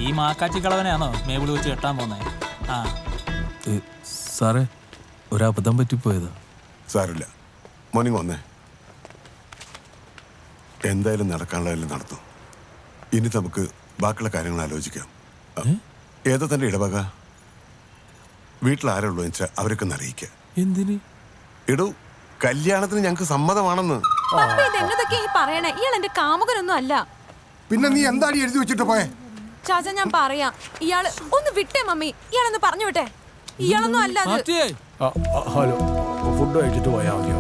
Speaker 2: ഈ മാക്കാച്ചി കളവനെയാണോ മേബിള് വെച്ച് കെട്ടാൻ പോന്നേ? ആ
Speaker 1: സാറേ ഒരബദ്ധം പറ്റിപ്പോയതാ.
Speaker 17: സാരില്ല മോർണിംഗ് വന്നേ. എന്തായാലും നടക്കാനുള്ളതെല്ലാം നടത്തും. ഇനി നമുക്ക് ബാക്കിയുള്ള കാര്യങ്ങൾ ആലോചിക്കാം. ഏതാ തന്റെ ഇടവക? വീട്ടിൽ ആരുള്ളൂ വെച്ചാൽ അവരൊക്കെ ഒന്ന് അറിയിക്കുക.
Speaker 1: എന്തിന്?
Speaker 17: ഇടൂ കല്യാണത്തിന് ഞങ്ങൾക്ക് സമ്മതമാണെന്ന്.
Speaker 3: പറയണേ ഇയാൾ എന്റെ കാമുകനൊന്നും അല്ല.
Speaker 4: പിന്നെ നീ എന്താടി എഴുതി വെച്ചിട്ട് പോയെ?
Speaker 3: ചാച്ച ഞാൻ പറയാം. ഇയാള് ഒന്ന് വിട്ടേ മമ്മി. ഇയാളൊന്ന് പറഞ്ഞു വിട്ടെ. ഇയാളൊന്നും അല്ല.
Speaker 12: ഹലോ ഫുഡ് കഴിച്ചിട്ട് പോയാൽ മതി.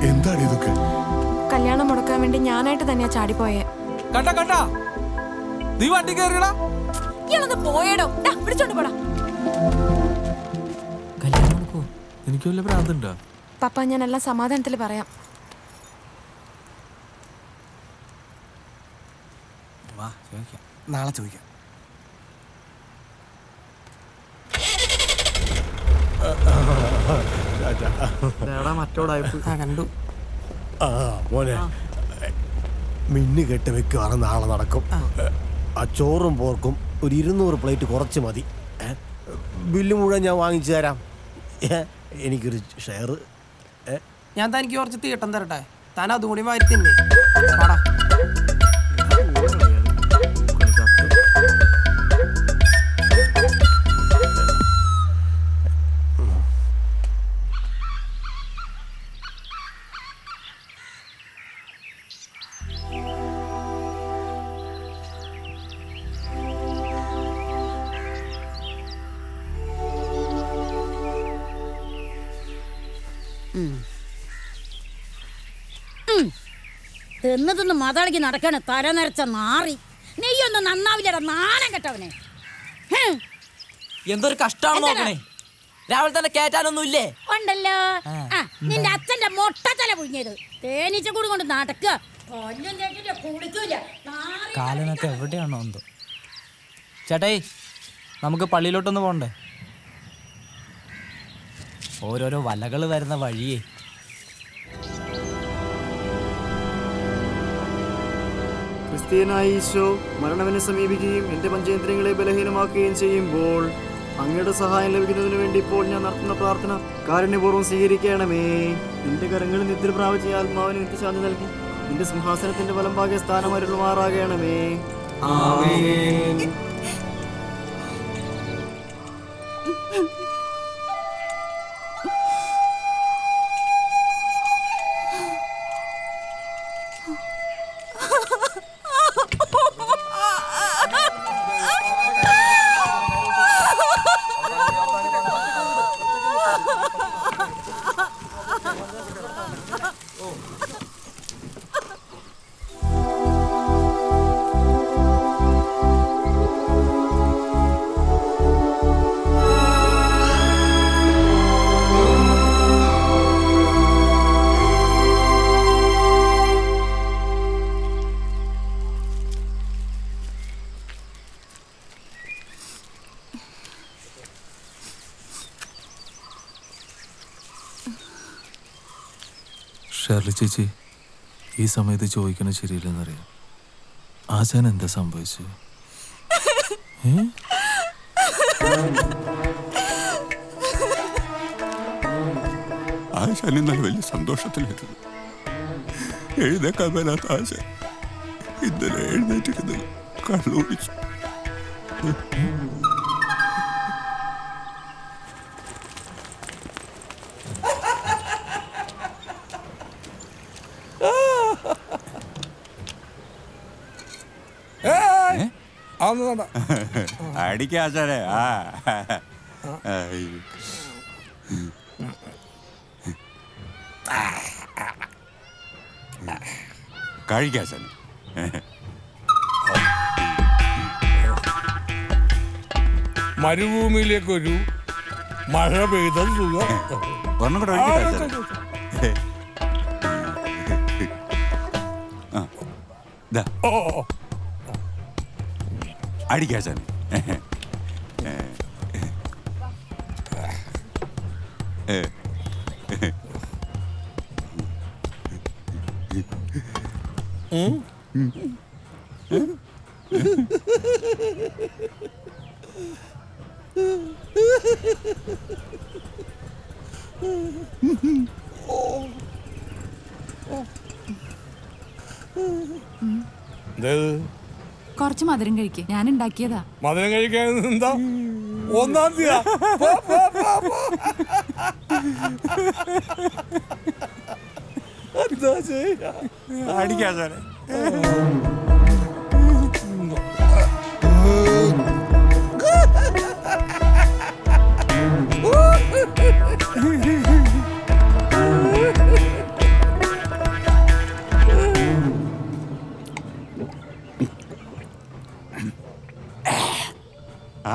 Speaker 17: എന്താണ് ഇതൊക്കെ?
Speaker 3: കല്യാണം മുടക്കാൻ വേണ്ടി ഞാനായിട്ട് തന്നെയാ ചാടിപ്പോയേ.
Speaker 1: നീ വണ്ടി കയറിയടാ.
Speaker 3: ഇയാളൊന്ന് പോയേടോ. വിളിച്ചോണ്ട് പോടാ.
Speaker 1: എനിക്ക് വല്ല ഭ്രാന്തുണ്ടോ?
Speaker 3: പപ്പ ഞാൻ എല്ലാം സമാധാനത്തിൽ പറയാം.
Speaker 2: വാ ചോദിക്കാം.
Speaker 8: നാളെ ചോദിക്കാം.
Speaker 2: കണ്ടു.
Speaker 12: മോനെ മിന്നു കെട്ട് വെക്കുവാണ്, നാളെ നടക്കും. ആ ചോറും പോർക്കും ഒരു 200 പ്ലേറ്റ് കുറച്ച് മതി. ബില്ല് മുഴുവൻ ഞാൻ വാങ്ങിച്ചു തരാം. എനിക്കൊരു ഷെയർ.
Speaker 2: ഞാൻ തനിക്ക് കുറച്ച് തീട്ടം തരട്ടെ, താൻ അതും കൂടി വാരി തിന്നേ. പാടാ.
Speaker 14: തിന്ന് മതളകി നടക്കാണ് തല നിറച്ച നാറി. നെയ്യൊന്നും നന്നാവില്ലടാ നാണം കെട്ടവനെ.
Speaker 2: എന്തൊരു കഷ്ടമാണ് നോക്കണേ. രാവിലെ തന്നെ കേറ്റാനൊന്നും ഇല്ലേ?
Speaker 14: ഉണ്ടല്ലോ. നിന്റെ അച്ഛന്റെ മൊട്ടത്തല പുഴിഞ്ഞത് തേനീച്ച കൂടി കൊണ്ട് നടക്കുക. കൊല്ലും കേട്ടില്ല, കുളിക്കൂല.
Speaker 2: കാലനൊക്കെ എവിടെയാണോ എന്തോ. ചേട്ടായി, നമുക്ക് പള്ളിയിലോട്ടൊന്ന് പോണ്ടേ? ഓരോരോ വലകൾ വരുന്ന വഴിയേ.
Speaker 16: ക്രിസ്ത്യനായ ഈശോ മരണവിനെ സമീപിക്കുകയും എൻ്റെ പഞ്ചേന്ദ്രിയങ്ങളെ ബലഹീനമാക്കുകയും ചെയ്യുമ്പോൾ അങ്ങയുടെ സഹായം ലഭിക്കുന്നതിന് വേണ്ടി ഇപ്പോൾ ഞാൻ നടത്തുന്ന പ്രാർത്ഥന കാരുണ്യപൂർവ്വം സ്വീകരിക്കണമേ. നിന്റെ കരങ്ങളിൽ നിദ്ര പ്രാപിച്ച ആത്മാവിന് നിത്യശാന്തി നൽകി നിന്റെ സിംഹാസനത്തിന്റെ വലംഭാഗ്യ സ്ഥാനം അരുളുമാറാകണമേ. ആമേൻ.
Speaker 1: ഷേർലി ചേച്ചി, ഈ സമയത്ത് ചോദിക്കണത് ശരിയില്ലെന്നറിയാം. ആശാൻ എന്താ സംഭവിച്ചു?
Speaker 17: ആശാൻ ഇന്നലെ വലിയ സന്തോഷത്തിലായിരുന്നു. എഴുന്നേക്കാൻ മേലാത്ത ആശാൻ ഇന്നലെ എഴുന്നേറ്റിരുന്നത് കണ്ണുപിടിച്ചു.
Speaker 19: അടിക്കാശാനെ. കഴിക്കാശാനെ.
Speaker 5: മരുഭൂമിയിലേക്കൊരു മഴ പെയ്ത സുഖം.
Speaker 19: ഒന്നും കൂടെ അടിക്കാശാനെ.
Speaker 20: കുറച്ച് മധുരം കഴിക്കേ, ഞാൻ ഉണ്ടാക്കിയതാ.
Speaker 5: മധുരം കഴിക്കാൻ എന്താ 1-ാം തീയതി എന്താ ചെയ്യാ?
Speaker 19: അടിക്കാശാനെ.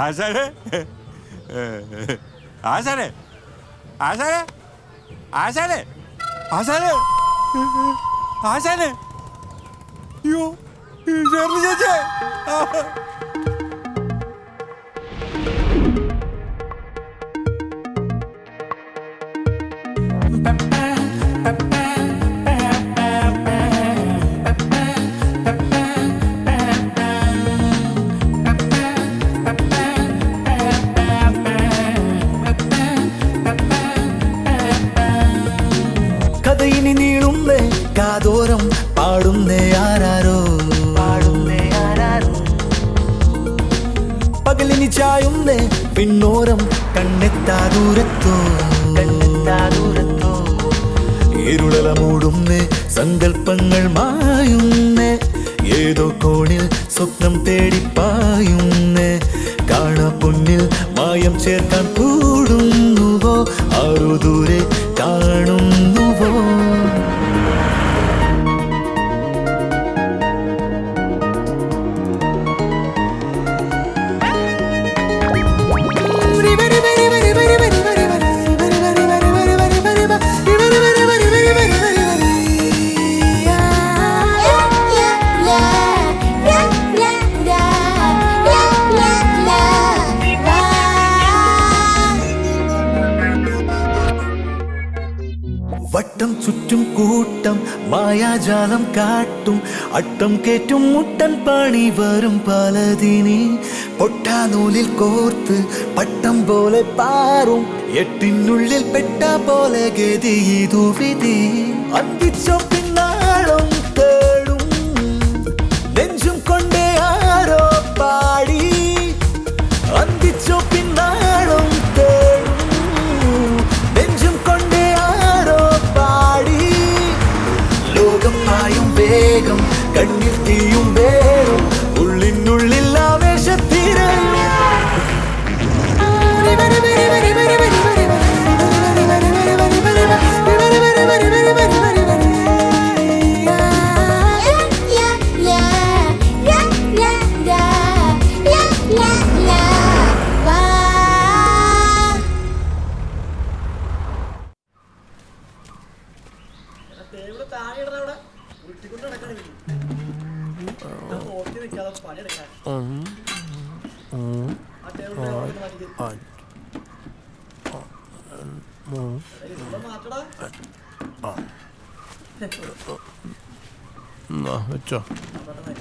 Speaker 19: ആശാനെ, ആശാനെ, ആശാനെ, ആശാനെ, ആശാനെ, ആശാനെ. അയ്യോ, ഷേർലി ചേച്ചി.
Speaker 6: കഥയിനി നീളുന്നേ കാതോരം പാടുന്നേ ആരാരോ പകലിനി ചായുന്നേ പിന്നോരം കണ്ണെത്താ ദൂരത്തോ ഇരുളല മൂടുന്നേ സങ്കൽപ്പങ്ങൾ മായുന്നേ ഏതോ കോണിൽ സ്വപ്നം തേടിപ്പായുന്നേ കാണാ പൊന്നിൽ മായം ചേർക്കാൻ കൂടുന്നുവോ ആരോ ദൂരെ കാണുന്നുവോ വട്ടം ചുറ്റും കൂട്ടം മായാജാലം കാട്ടും അട്ടം കേറ്റും മുട്ടൻ പണി വരും പലതിനി പൊട്ടാനൂലിൽ കോർത്ത് പട്ടം പോലെ പാറും എട്ടിനുള്ളിൽ പെട്ട പോലെ ഗതി ഇതു വിധി അന്തിച്ചോ പിന്നാളും തേടും നെഞ്ചും കൊണ്ടേ ആരോ പാടി അന്തിച്ചോ പിന്നാളും തേടും നെഞ്ചും കൊണ്ടേ ആരോ പാടി ലോകം പായും വേഗം കണ്ണിൽ തീയും വേറും ഉള്ളിനുള്ളിൽ ആവേശത്തിരയും
Speaker 12: വെച്ചോ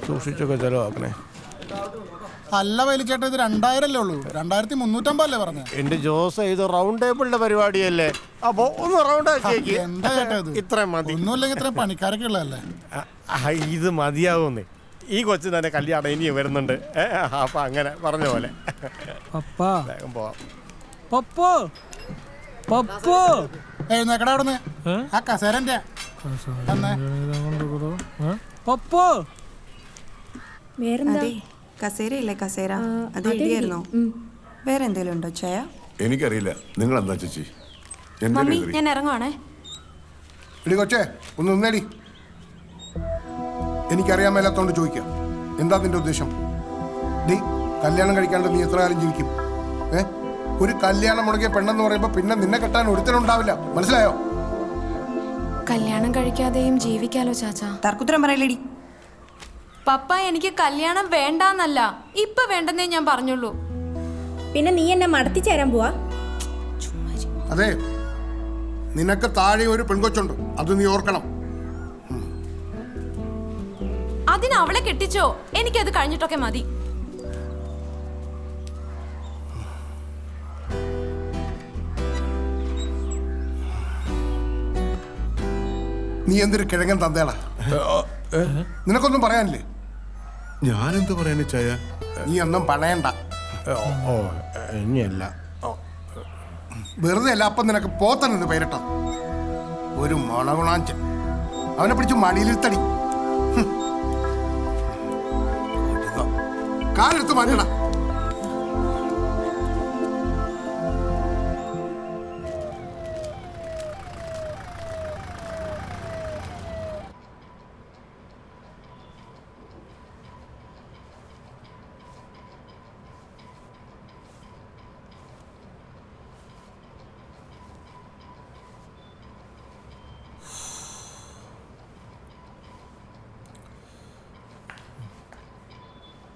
Speaker 12: സൂക്ഷിച്ചൊക്കെ ചെലവാക്കണേ. അല്ല വലിച്ചേട്ടാ, ഇത് 2000 അല്ലേ ഉള്ളൂ. 2350 അല്ലേ പറഞ്ഞ? എന്റെ ജോസ്, ഇത് റൗണ്ട് ടേബിളിന്റെ പരിപാടിയല്ലേ, അപ്പൊ ഒന്ന് റൗണ്ട് ആക്കി. എന്താ ചേട്ടാ ഇത്? ഇത്രയും മതി. ഒന്നുമില്ലെങ്കിൽ ഇത്രയും പണിക്കാരൊക്കെ ഉള്ളതല്ലേ. ഇത് മതിയാവുന്നേ. ഈ കൊച്ചു തന്നെ കല്യാണം ഇനി വരുന്നുണ്ട്. അപ്പൊ അങ്ങനെ പറഞ്ഞ പോലെ വേഗം പോവാം. എഴുന്നേക്കട അവിടുന്ന്. ആ കസേരന്റെ
Speaker 3: കസേരയില്ലേ കസേര, അത് എഴുതിയായിരുന്നോ? വേറെ എന്തെങ്കിലും ഉണ്ടോ ചായ?
Speaker 17: എനിക്കറിയില്ല, നിങ്ങൾ എന്താ ചേച്ചി?
Speaker 3: മമ്മി ഞാൻ ഇറങ്ങുവാണേ.
Speaker 4: എടി കൊച്ചേ, ഒന്ന് നിന്നേടി. എനിക്കറിയാൻ മേലാത്തോണ്ട് ചോദിക്കാം, എന്താ നിന്റെ ഉദ്ദേശം? നീ കല്യാണം കഴിക്കാണ്ട് നീ എത്ര കാലം ജീവിക്കും? ഒരു കല്യാണം മുടങ്ങിയ പെണ്ണെന്ന് പറയുമ്പോ പിന്നെ നിന്നെ കെട്ടാൻ ഒരുത്തനുണ്ടാവില്ല, മനസ്സിലായോ?
Speaker 15: കല്യാണം കഴിക്കാതെയും ജീവിക്കാലോ ചാച്ചാ.
Speaker 3: തർക്കുത്തരം പറയലേടി.
Speaker 15: പപ്പ, എനിക്ക് കല്യാണം വേണ്ടാന്നല്ല, ഇപ്പൊ വേണ്ടെന്നേ ഞാൻ പറഞ്ഞുള്ളൂ.
Speaker 14: പിന്നെ നീ എന്നെ മടത്തി ചേരാൻ പോവാ?
Speaker 4: അതെ, നിനക്ക് താഴെ ഒരു പെൺകൊച്ചുണ്ട്, അത് നീ ഓർക്കണം.
Speaker 15: അതിന് അവളെ കെട്ടിച്ചോ, എനിക്കത് കഴിഞ്ഞിട്ടൊക്കെ മതി.
Speaker 4: നീ എന്തൊരു കിഴങ്ങൻ തന്തേടാ, നിനക്കൊന്നും പറയാനില്ലേ?
Speaker 17: ഞാനെന്ത് പറയാൻ ചായ?
Speaker 4: നീ ഒന്നും പണയണ്ട.
Speaker 12: ഇനിയല്ല,
Speaker 4: വെറുതെ അല്ല. അപ്പം നിനക്ക് പോത്തനെന്ന് പേരിട്ട ഒരു മണഗുണാഞ്ചൻ. അവനെ പിടിച്ച് മടിയിലിരുത്തടി, കാലെടുത്ത് മാറ്റടാ.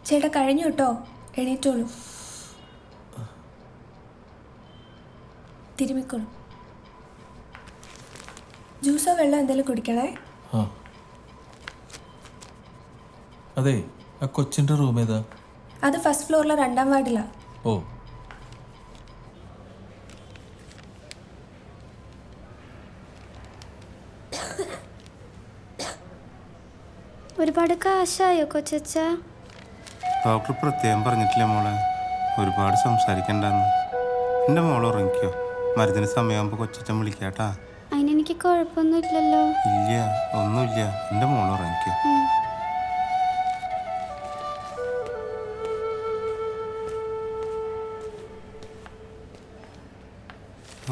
Speaker 15: ചേട്ടാ കഴിഞ്ഞു കേട്ടോ, എണീറ്റോളൂ. തിരുമിക്കോളൂ. ജ്യൂസോ വെള്ളം എന്തെങ്കിലും കുടിക്കണേ.
Speaker 1: അതെ, ആ കൊച്ചിന്റെ റൂം ഏതാ?
Speaker 15: അത് ഫസ്റ്റ് ഫ്ലോറിലെ 2ാം വാർഡിലാ.
Speaker 1: ഓ,
Speaker 10: ഒരുപാട് കാശായോ കൊച്ചച്ച?
Speaker 18: ഡോക്ടർ പ്രത്യേകം പറഞ്ഞിട്ടില്ലേ മോളെ, ഒരുപാട് സംസാരിക്കണ്ടെന്ന്. എൻ്റെ മോൾ ഉറങ്ങിക്കോ, മരുന്നിന് സമയമാകുമ്പോൾ കൊച്ചച്ഛൻ വിളിക്കാട്ടാ.
Speaker 10: അതിനെനിക്ക് കുഴപ്പമൊന്നുമില്ലല്ലോ.
Speaker 18: ഇല്ല, ഒന്നുമില്ല, എൻ്റെ മോൾ ഉറങ്ങിക്കോ.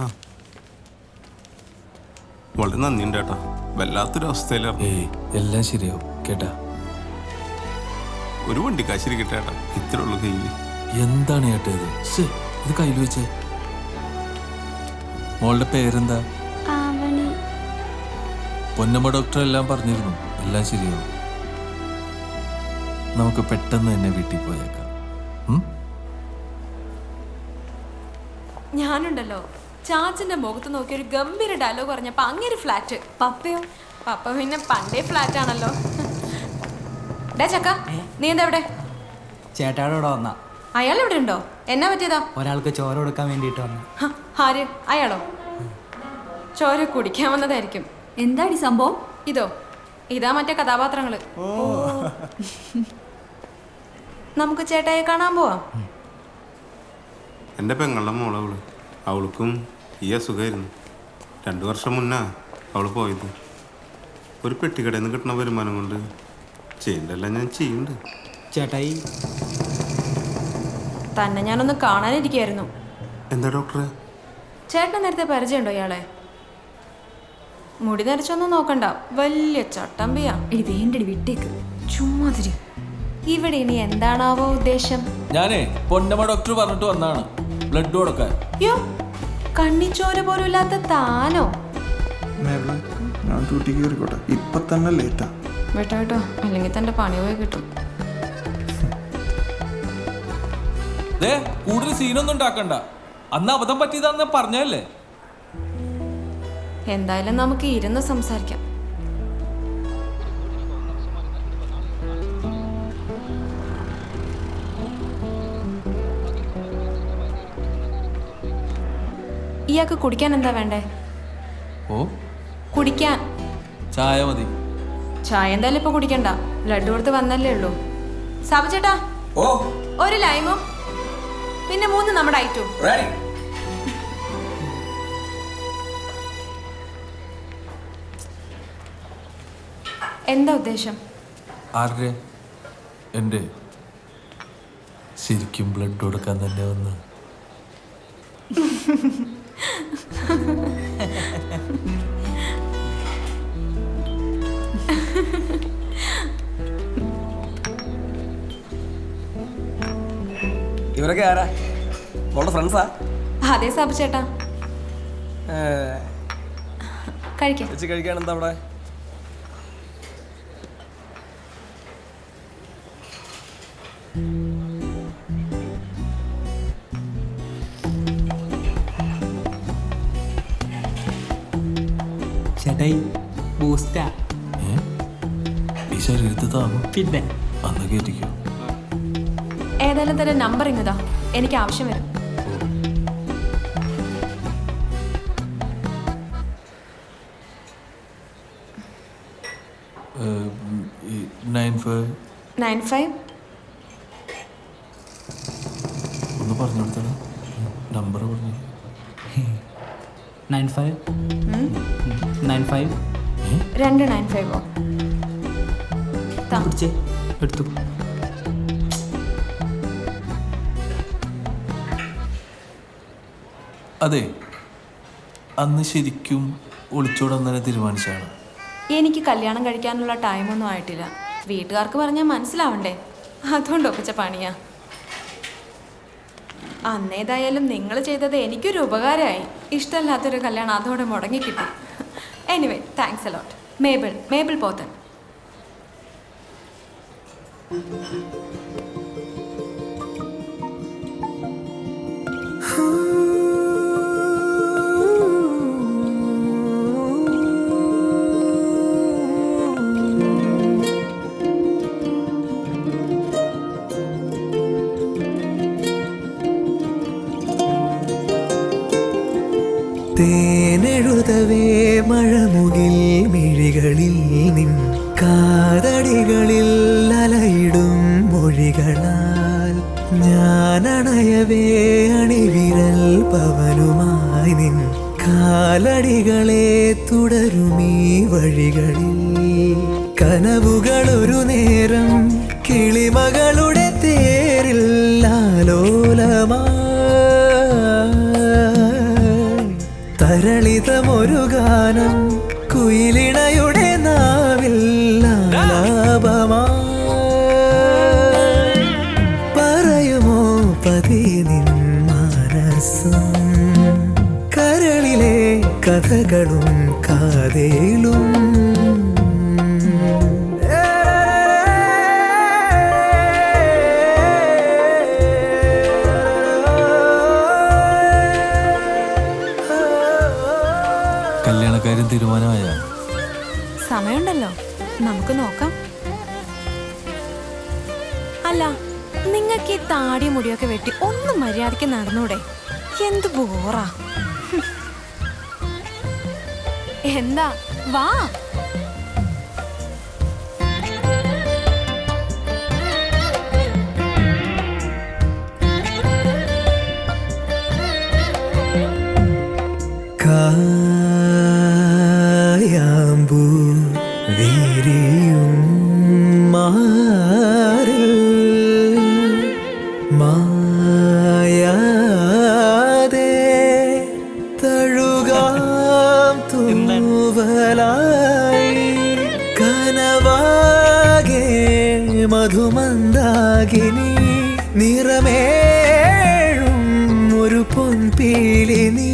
Speaker 18: ആ, വളരെ നന്ദിയുണ്ട് കേട്ടോ, വല്ലാത്തൊരു അവസ്ഥയിലാണ്.
Speaker 1: എല്ലാം ശരിയാവും കേട്ടാ.
Speaker 18: ഒരു വണ്ടിക്കാശിരി കിട്ടാട്ടാ, ഇത്രേ ഉള്ളൂ കയ്യിൽ.
Speaker 1: എന്താണ് ചേട്ടാ ഇത്? ഇത് കയ്യിൽ വെച്ചേ. മോളുടെ പേരെന്താ? പൊന്നമ്മ ഡോക്ടർ എല്ലാം പറഞ്ഞിരുന്നു, എല്ലാം ശരിയാവും. നമുക്ക് പെട്ടെന്ന് തന്നെ വീട്ടിൽ പോയേക്കാം.
Speaker 3: ഞാനുണ്ടല്ലോ ചാച്ചന്റെ മുഖത്ത് നോക്കി ഒരു ഗംഭീര ഡയലോഗ് പറഞ്ഞപ്പോ അങ്ങനെ ഫ്ലാറ്റ്. പപ്പയോ? പപ്പ പിന്നെ പണ്ടേ ഫ്ലാറ്റ് ആണല്ലോ. ഡേ ചക്ക, നീ എന്താ ഇവിടെ?
Speaker 2: ചേട്ടാടെ ഇവിടെ വന്ന.
Speaker 3: അയാൾ ഇവിടെ ഉണ്ടോ? എന്നാ പറ്റിയതാ?
Speaker 2: ഒരാൾക്ക് ചോര കൊടുക്കാൻ വേണ്ടിയിട്ട് വന്നു.
Speaker 3: ആര്? അയാളോ? ചോര കുടിക്കാൻ വന്നതായിരിക്കും.
Speaker 20: എന്താടി സംഭവം?
Speaker 3: ഇതാ മറ്റേ കഥാപാത്രങ്ങള്. നമുക്ക് ചേട്ടായെ കാണാൻ പോവാം.
Speaker 18: എൻ്റെ പെങ്ങളുടെ മോളവള്, അവൾക്കും ഈ അസുഖമായിരുന്നു. 2 വർഷം മുന്നേ അവൾ പോയത്. ഒരു പെട്ടിക്കടയിൽ നിന്ന് കിട്ടുന്ന വരുമാനം കൊണ്ട് ചെയ്യണ്ടെല്ലാം ഞാൻ ചെയ്യുന്നുണ്ട്.
Speaker 2: ചേട്ടായി
Speaker 3: തന്നെ ഞാനൊന്ന് കാണാനിരിക്കായിരുന്നു.
Speaker 18: എന്താ ഡോക്ടറെ?
Speaker 3: ചേട്ടന് നേരത്തെ പരിചയമുണ്ടോ ഇയാളെ? മുടി നരച്ചൊന്നും നോക്കണ്ട, വലിയ ചട്ടമ്പിയാ.
Speaker 20: വേണ്ടടി വിട്ടേക്ക്,
Speaker 3: ചുമ്മാതിരി. ഇവിടെ ഇനി എന്താണാവോ ഉദ്ദേശം?
Speaker 1: ഞാനേ പൊന്നമ്മ ഡോക്ടർ പറഞ്ഞിട്ട് വന്നാണ് ബ്ലഡ് കൊടുക്കാൻ.
Speaker 3: യോ, കണ്ണിച്ചോര പോലും ഇല്ലാത്ത താനോ?
Speaker 21: ഞാൻ ഡ്യൂട്ടി കയറിക്കോട്ടെ, ഇപ്പൊ തന്നെ ലേറ്റാ.
Speaker 3: വിട്ടോ, അല്ലെങ്കിൽ തന്റെ പണി പോയി കിട്ടും.
Speaker 1: കൂടുതൽ സീനൊന്നും ഉണ്ടാക്കണ്ട, അന്ന് അബദ്ധം പറ്റിയതാന്ന് പറഞ്ഞല്ലേ.
Speaker 3: എന്തായാലും നമുക്ക് ഇരുന്ന് സംസാരിക്കാം. ഇയാൾക്ക് കുടിക്കാൻ എന്താ വേണ്ടേ? കുടിക്കാൻ
Speaker 1: ചായ മതി.
Speaker 3: ചായ എന്തായാലും ഇപ്പൊ കുടിക്കണ്ട, ബ്ലഡ് കൊടുത്ത് വന്നല്ലേ ഉള്ളൂ. സാബു ചേട്ടാ, ഒരു ലൈമും പിന്നെ 3 നമ്മുടെ ഐറ്റും. എന്താ ഉദ്ദേശം?
Speaker 1: ആരുടെ? എൻ്റെ. ശരിക്കും ബ്ലഡ് കൊടുക്കാൻ തന്നെ വന്ന്.
Speaker 22: ഇവരൊക്കെ ആരാ? മോളുടെ ഫ്രണ്ട്സാ?
Speaker 3: അതെ സാബു ചേട്ടാ.
Speaker 22: കഴിക്കാൻ എന്താ അവിടെ?
Speaker 2: ചേട്ടായി ബൂസ്റ്റാ.
Speaker 1: ഈ ശരീരത്തിൽ താങ്ങും
Speaker 2: പിന്നെ
Speaker 1: അന്ന് കയറ്റിക്കോ.
Speaker 3: ഏതായാലും തന്റെ നമ്പർ ഇങ്ങതാ, എനിക്ക് ആവശ്യം വരും.
Speaker 1: ഒന്ന് പറഞ്ഞു കൊടുത്തത് നമ്പർ പറഞ്ഞു.
Speaker 2: 95
Speaker 3: 295
Speaker 2: എടുത്തു.
Speaker 1: അതെ, അന്ന് ശരിക്കും ഒളിച്ചോടാൻ തന്നെ തീരുമാനിച്ചാണ്.
Speaker 3: എനിക്ക് കല്യാണം കഴിക്കാനുള്ള ടൈമൊന്നും ആയിട്ടില്ല. വീട്ടുകാർക്ക് പറഞ്ഞാൽ മനസ്സിലാവണ്ടേ, അതുകൊണ്ട് ഒപ്പിച്ച പണിയാ. അന്നേതായാലും നിങ്ങൾ ചെയ്തത് എനിക്കൊരു ഉപകാരമായി. ഇഷ്ടമല്ലാത്തൊരു കല്യാണം അതോടെ മുടങ്ങിക്കിട്ടി. Anyway, thanks a lot. Mabel Pothen.
Speaker 6: തേനെഴുതവേ മഴമുകിൽ മിഴികളിൽ നിൻ കാതടികളിൽ അലയിടും മൊഴികളാൽ ഞാനണയവേ അണിവിരൽ പവനുമായി നിൻ കാലടികളെ തുടരുമീ വഴികളിൽ കനവുകളൊരു നേരം കിളിമകളുടെ തേരിൽ ആലോലമായി തരളിതമൊരു ഗാനം കുയിലിണയുടെ നാവിൽ ആലാപമായി പറയുമോ പതി നിൻ മനസ്സും കരളിലെ കഥകളും കാതേലും
Speaker 1: കല്യാണക്കാരും തീരുമാനമായ
Speaker 15: സമയമുണ്ടല്ലോ, നമുക്ക് നോക്കാം. അല്ല, നിങ്ങൾക്ക് ഈ താടി മുടിയൊക്കെ വെട്ടി ഒന്നും മര്യാദയ്ക്ക് നടന്നൂടെ? എന്ത് ബോറാ. എന്താ വാ.
Speaker 6: കായാമ്പൂ വിരിയും മാറിൽ മായാതെ തഴുകാം തൂവലായി കനവാകെ മധുമന്ദാകിനി നിറമേഴും ഒരു പൊൻപീലി നീ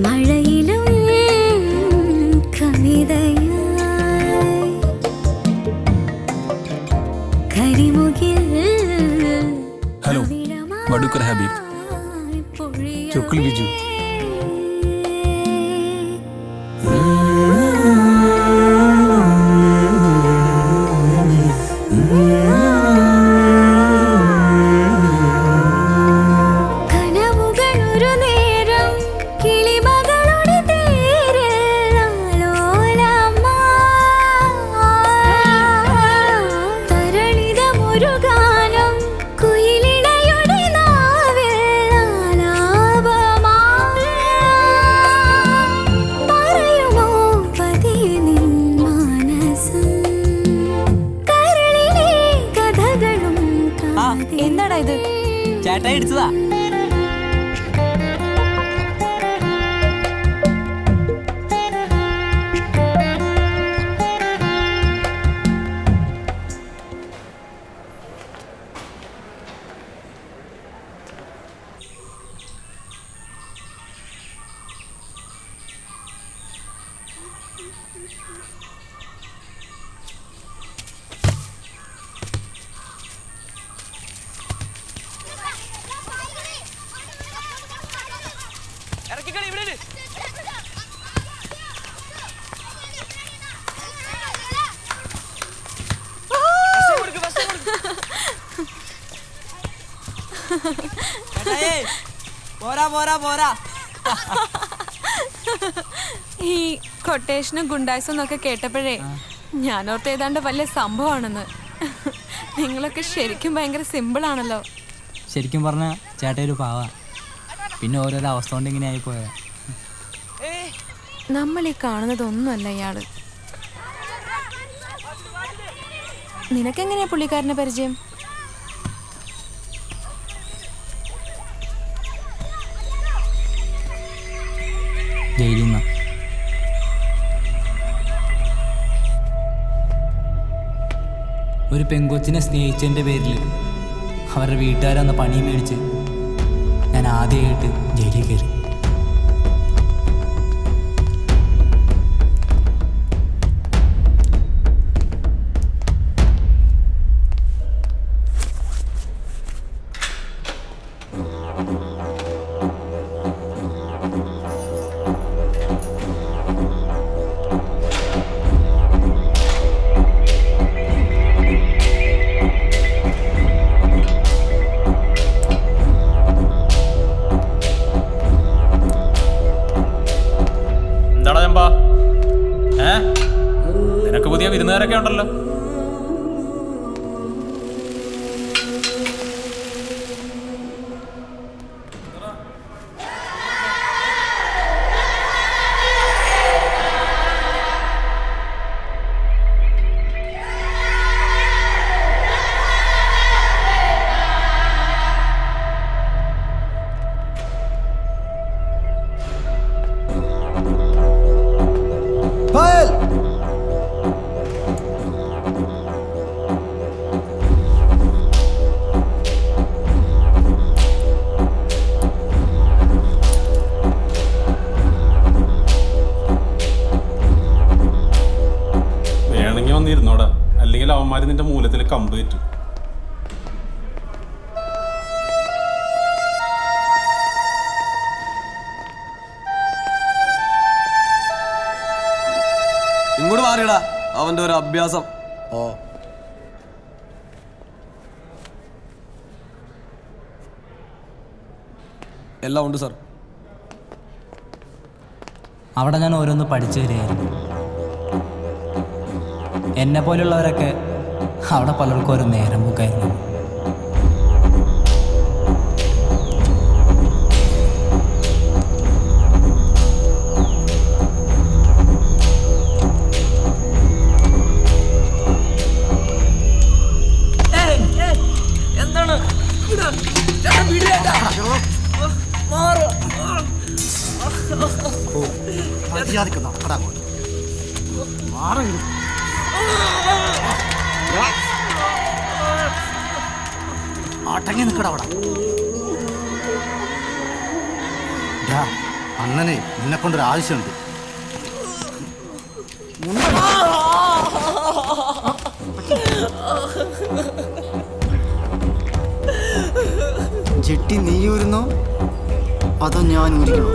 Speaker 10: മഴയിലും കവിതയായി കരിമുകിൽ
Speaker 7: ഹലോ വടൂക്കർ ഹബീബ് ചൊക്കിൾ ബിജു
Speaker 15: എന്താടാ ഇത്?
Speaker 2: ചേട്ടാ ഇടിച്ചതാ.
Speaker 15: ഈ കൊട്ടേഷനും ഗുണ്ടായ്സും എന്നൊക്കെ കേട്ടപ്പോഴേ ഞാനോർത്ത് ഏതാണ്ട് വലിയ സംഭവമാണെന്ന്. നിങ്ങളൊക്കെ ശരിക്കും ഭയങ്കര സിമ്പിളാണല്ലോ.
Speaker 2: ശരിക്കും പറഞ്ഞാൽ ചേട്ടാ ഒരു പാവ. പിന്നെ ഓരോരോ അവസ്ഥ കൊണ്ട് ഇങ്ങനെ ആയി പോയാ.
Speaker 15: നമ്മൾ ഈ കാണുന്നതൊന്നുമല്ല ഇയാള്. നിനക്കെങ്ങനെയാ പുള്ളിക്കാരനെ പരിചയം?
Speaker 2: ജയിലിൽ നിന്ന്. ഒരു പെങ്കൊച്ചിനെ സ്നേഹിച്ചതിൻ്റെ പേരിൽ അവരുടെ വീട്ടുകാരന്ന് പണി മേടിച്ച് ഞാൻ ആദ്യമായിട്ട് ജയിലിൽ കയറി. നിനക്ക് പുതിയ വിരുന്നുകാരൊക്കെ ഉണ്ടല്ലോ.
Speaker 18: വേണമെങ്കിൽ വന്നിരുന്നോടാ, അല്ലെങ്കിൽ അവന്മാര് നിന്റെ മൂലത്തിൽ കമ്പ് പറ്റും.
Speaker 22: ഇങ്ങോട്ട് മാറിയടാ, അവന്റെ ഒരു അഭ്യാസം. ഓ എല്ലാം ഉണ്ട് സാർ.
Speaker 2: അവിടെ ഞാൻ ഓരോന്ന് പഠിച്ചു വരികയായിരുന്നു. എന്നെ പോലുള്ളവരൊക്കെ അവിടെ പലർക്കും ഓരോ നേരം പോക്കായിരുന്നു.
Speaker 22: എന്താണ്
Speaker 8: അടങ്ങി നിൽക്കട അവിടെ. അണ്ണനെ നിന്നെ കൊണ്ടൊരു ആവശ്യമുണ്ട്.
Speaker 16: ജെട്ടി നീ ഊരുന്നോ അതോ ഞാൻ ഊരിക്കണോ?